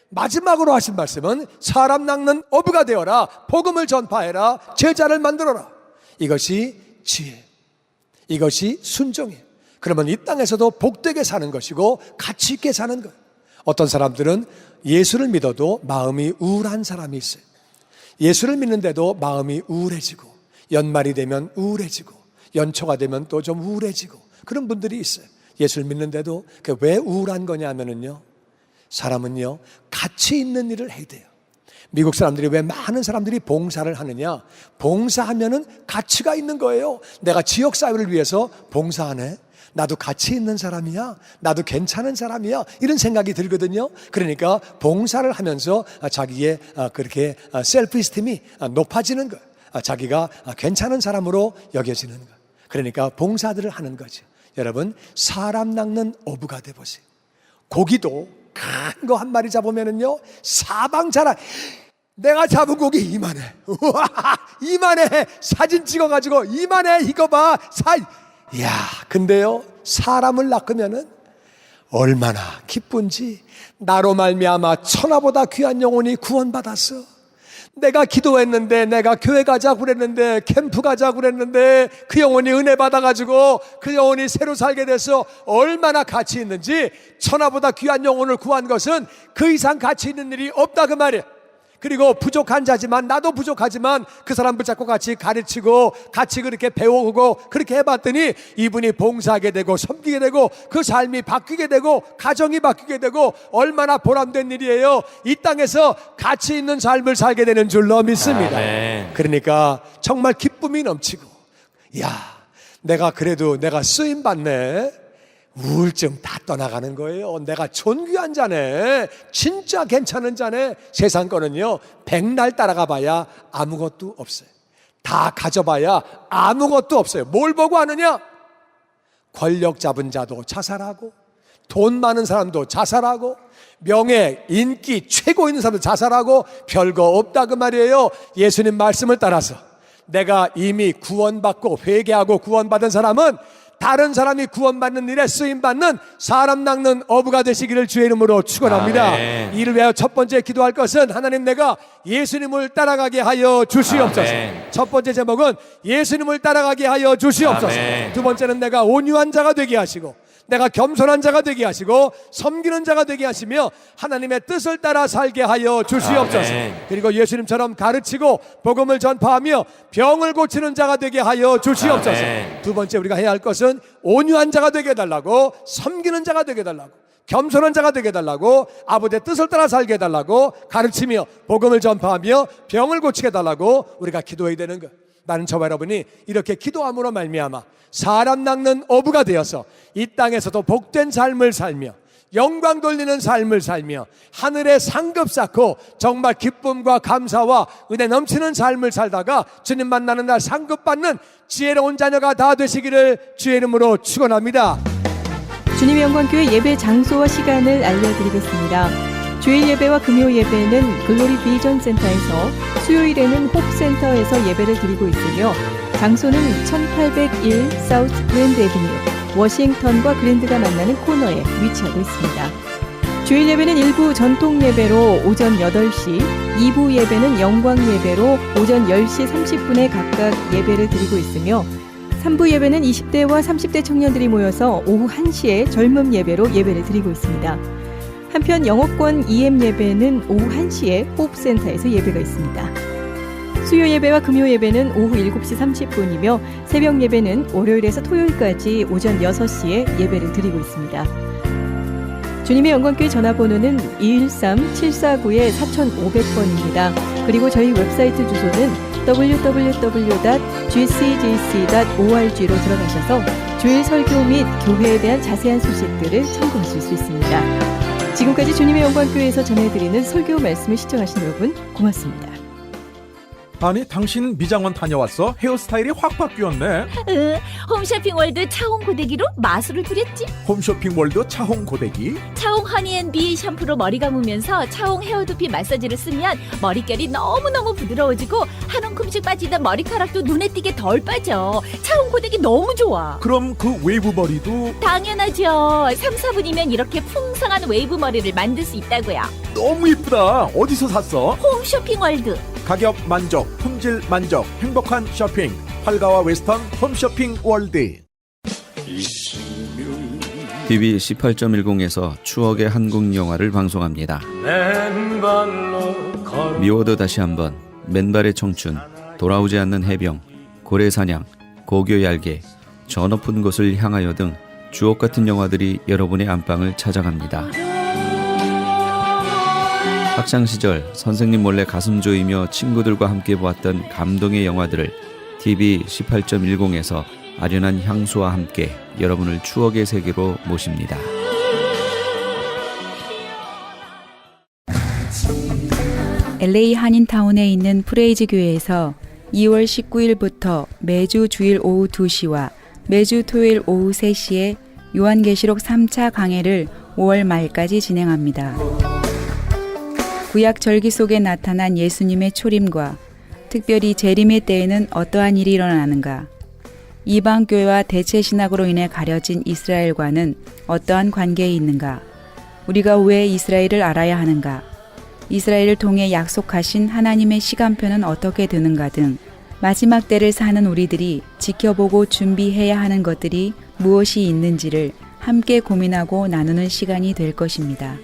마지막으로 하신 말씀은 사람 낚는 어부가 되어라. 복음을 전파해라. 제자를 만들어라. 이것이 지혜, 이것이 순종이에요. 그러면 이 땅에서도 복되게 사는 것이고 가치 있게 사는 거예요. 어떤 사람들은 예수를 믿어도 마음이 우울한 사람이 있어요. 예수를 믿는데도 마음이 우울해지고, 연말이 되면 우울해지고, 연초가 되면 또 좀 우울해지고, 그런 분들이 있어요. 예수를 믿는데도 왜 우울한 거냐면요, 사람은요 가치 있는 일을 해야 돼요. 미국 사람들이 왜 많은 사람들이 봉사를 하느냐? 봉사하면은 가치가 있는 거예요. 내가 지역사회를 위해서 봉사하네, 나도 가치 있는 사람이야, 나도 괜찮은 사람이야, 이런 생각이 들거든요. 그러니까 봉사를 하면서 자기의 그렇게 셀프 이스팀이 높아지는 거예요. 자기가 괜찮은 사람으로 여겨지는 거예요. 그러니까 봉사들을 하는 거죠. 여러분, 사람 낚는 어부가 돼보세요. 고기도 큰 거 한 마리 잡으면은요, 사방 자라. 내가 잡은 고기 이만해. 우와, 이만해. 사진 찍어가지고 이만해. 이거 봐. 이야, 근데요, 사람을 낚으면은 얼마나 기쁜지. 나로 말미암아 천하보다 귀한 영혼이 구원받았어. 내가 기도했는데, 내가 교회 가자고 그랬는데, 캠프 가자고 그랬는데 그 영혼이 은혜 받아가지고 그 영혼이 새로 살게 돼서 얼마나 가치 있는지. 천하보다 귀한 영혼을 구한 것은 그 이상 가치 있는 일이 없다 그 말이에요. 그리고 부족한 자지만, 나도 부족하지만 그 사람 붙잡고 같이 가르치고 같이 그렇게 배워오고 그렇게 해봤더니 이분이 봉사하게 되고 섬기게 되고 그 삶이 바뀌게 되고 가정이 바뀌게 되고 얼마나 보람된 일이에요. 이 땅에서 가치 있는 삶을 살게 되는 줄로 믿습니다. 아멘. 그러니까 정말 기쁨이 넘치고, 야, 내가 그래도 내가 쓰임받네. 우울증 다 떠나가는 거예요. 내가 존귀한 자네, 진짜 괜찮은 자네. 세상 거는요, 백날 따라가 봐야 아무것도 없어요. 다 가져봐야 아무것도 없어요. 뭘 보고 하느냐? 권력 잡은 자도 자살하고, 돈 많은 사람도 자살하고, 명예, 인기 최고 있는 사람도 자살하고, 별거 없다 그 말이에요. 예수님 말씀을 따라서 내가 이미 구원받고 회개하고 구원받은 사람은 다른 사람이 구원받는 일에 쓰임받는 사람 낚는 어부가 되시기를 주의 이름으로 축원합니다. 아멘. 이를 위하여 첫 번째 기도할 것은, 하나님, 내가 예수님을 따라가게 하여 주시옵소서. 아멘. 첫 번째 제목은 예수님을 따라가게 하여 주시옵소서. 아멘. 두 번째는 내가 온유한 자가 되게 하시고, 내가 겸손한 자가 되게 하시고, 섬기는 자가 되게 하시며 하나님의 뜻을 따라 살게 하여 주시옵소서. 아멘. 그리고 예수님처럼 가르치고 복음을 전파하며 병을 고치는 자가 되게 하여 주시옵소서. 아멘. 두 번째 우리가 해야 할 것은 온유한 자가 되게 해달라고, 섬기는 자가 되게 해달라고, 겸손한 자가 되게 해달라고, 아버지의 뜻을 따라 살게 해달라고, 가르치며 복음을 전파하며 병을 고치게 해달라고 우리가 기도해야 되는 것. 나는 저와 여러분이 이렇게 기도함으로 말미암아 사람 낚는 어부가 되어서 이 땅에서도 복된 삶을 살며 영광 돌리는 삶을 살며 하늘의 상급 쌓고 정말 기쁨과 감사와 은혜 넘치는 삶을 살다가 주님 만나는 날 상급 받는 지혜로운 자녀가 다 되시기를 주의 이름으로 축원합니다. 주님의 영광교회 예배 장소와 시간을 알려드리겠습니다. 주일 예배와 금요 예배는 글로리 비전 센터에서, 수요일에는 홉센터에서 예배를 드리고 있으며 장소는 1801 사우스 그랜드 애비뉴, 워싱턴과 그랜드가 만나는 코너에 위치하고 있습니다. 주일 예배는 일부 전통 예배로 오전 8시, 2부 예배는 영광 예배로 오전 10시 30분에 각각 예배를 드리고 있으며 3부 예배는 20대와 30대 청년들이 모여서 오후 1시에 젊음 예배로 예배를 드리고 있습니다. 한편 영어권 EM 예배는 오후 1시에 호흡센터에서 예배가 있습니다. 수요 예배와 금요 예배는 오후 7시 30분이며 새벽 예배는 월요일에서 토요일까지 오전 6시에 예배를 드리고 있습니다. 주님의 영광교회 전화번호는 213-749-4500번입니다. 그리고 저희 웹사이트 주소는 www.gcjc.org로 들어가셔서 주일 설교 및 교회에 대한 자세한 소식들을 참고하실 수 있습니다. 지금까지 주님의 영광교회에서 전해드리는 설교 말씀을 시청하신 여러분 고맙습니다. 아니 당신 미장원 다녀왔어? 헤어스타일이 확 바뀌었네. 홈쇼핑 월드 차홍 고데기로 마술을 부렸지. 홈쇼핑 월드 차홍 고데기. 차홍 허니앤비 샴푸로 머리 감으면서 차홍 헤어두피 마사지를 쓰면 머릿결이 너무너무 부드러워지고 한 움큼씩 빠지던 머리카락도 눈에 띄게 덜 빠져. 차홍 고데기 너무 좋아. 그럼 그 웨이브 머리도 당연하죠. 3, 4분이면 이렇게 풍성한 웨이브 머리를 만들 수 있다고요. 너무 이쁘다. 어디서 샀어? 홈쇼핑 월드. 가격 만족, 품질 만족, 행복한 쇼핑. 팔가와 웨스턴 홈쇼핑 월드. TV 18.10에서 추억의 한국 영화를 방송합니다. 미워도 다시 한번, 맨발의 청춘, 돌아오지 않는 해병, 고래사냥, 고교 얄개, 저 높은 곳을 향하여 등 주옥 같은 영화들이 여러분의 안방을 찾아갑니다. 학창시절 선생님 몰래 가슴 조이며 친구들과 함께 보았던 감동의 영화들을 TV 18.10에서 아련한 향수와 함께 여러분을 추억의 세계로 모십니다. LA 한인타운에 있는 프레이즈 교회에서 2월 19일부터 매주 주일 오후 2시와 매주 토요일 오후 3시에 요한계시록 3차 강해를 5월 말까지 진행합니다. 구약 절기 속에 나타난 예수님의 초림과 특별히 재림의 때에는 어떠한 일이 일어나는가? 이방교회와 대체신학으로 인해 가려진 이스라엘과는 어떠한 관계에 있는가? 우리가 왜 이스라엘을 알아야 하는가? 이스라엘을 통해 약속하신 하나님의 시간표는 어떻게 되는가 등 마지막 때를 사는 우리들이 지켜보고 준비해야 하는 것들이 무엇이 있는지를 함께 고민하고 나누는 시간이 될 것입니다.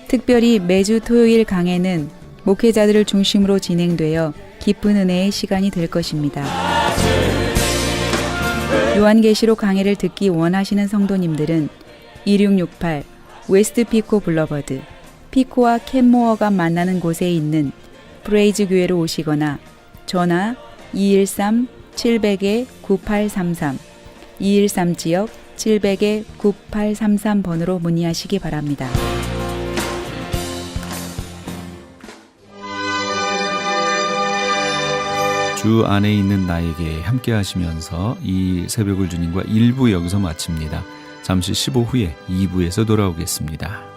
특별히 매주 토요일 강해는 목회자들을 중심으로 진행되어 깊은 은혜의 시간이 될 것입니다. 요한계시록 강해를 듣기 원하시는 성도님들은 2668 웨스트 피코 블러버드, 피코와 캔모어가 만나는 곳에 있는 프레이즈 교회로 오시거나 전화 213-700-9833, 213지역 700-9833번으로 문의하시기 바랍니다. 주 안에 있는 나에게 함께 하시면서 이 새벽을 주님과 1부 여기서 마칩니다. 잠시 15 후에 2부에서 돌아오겠습니다.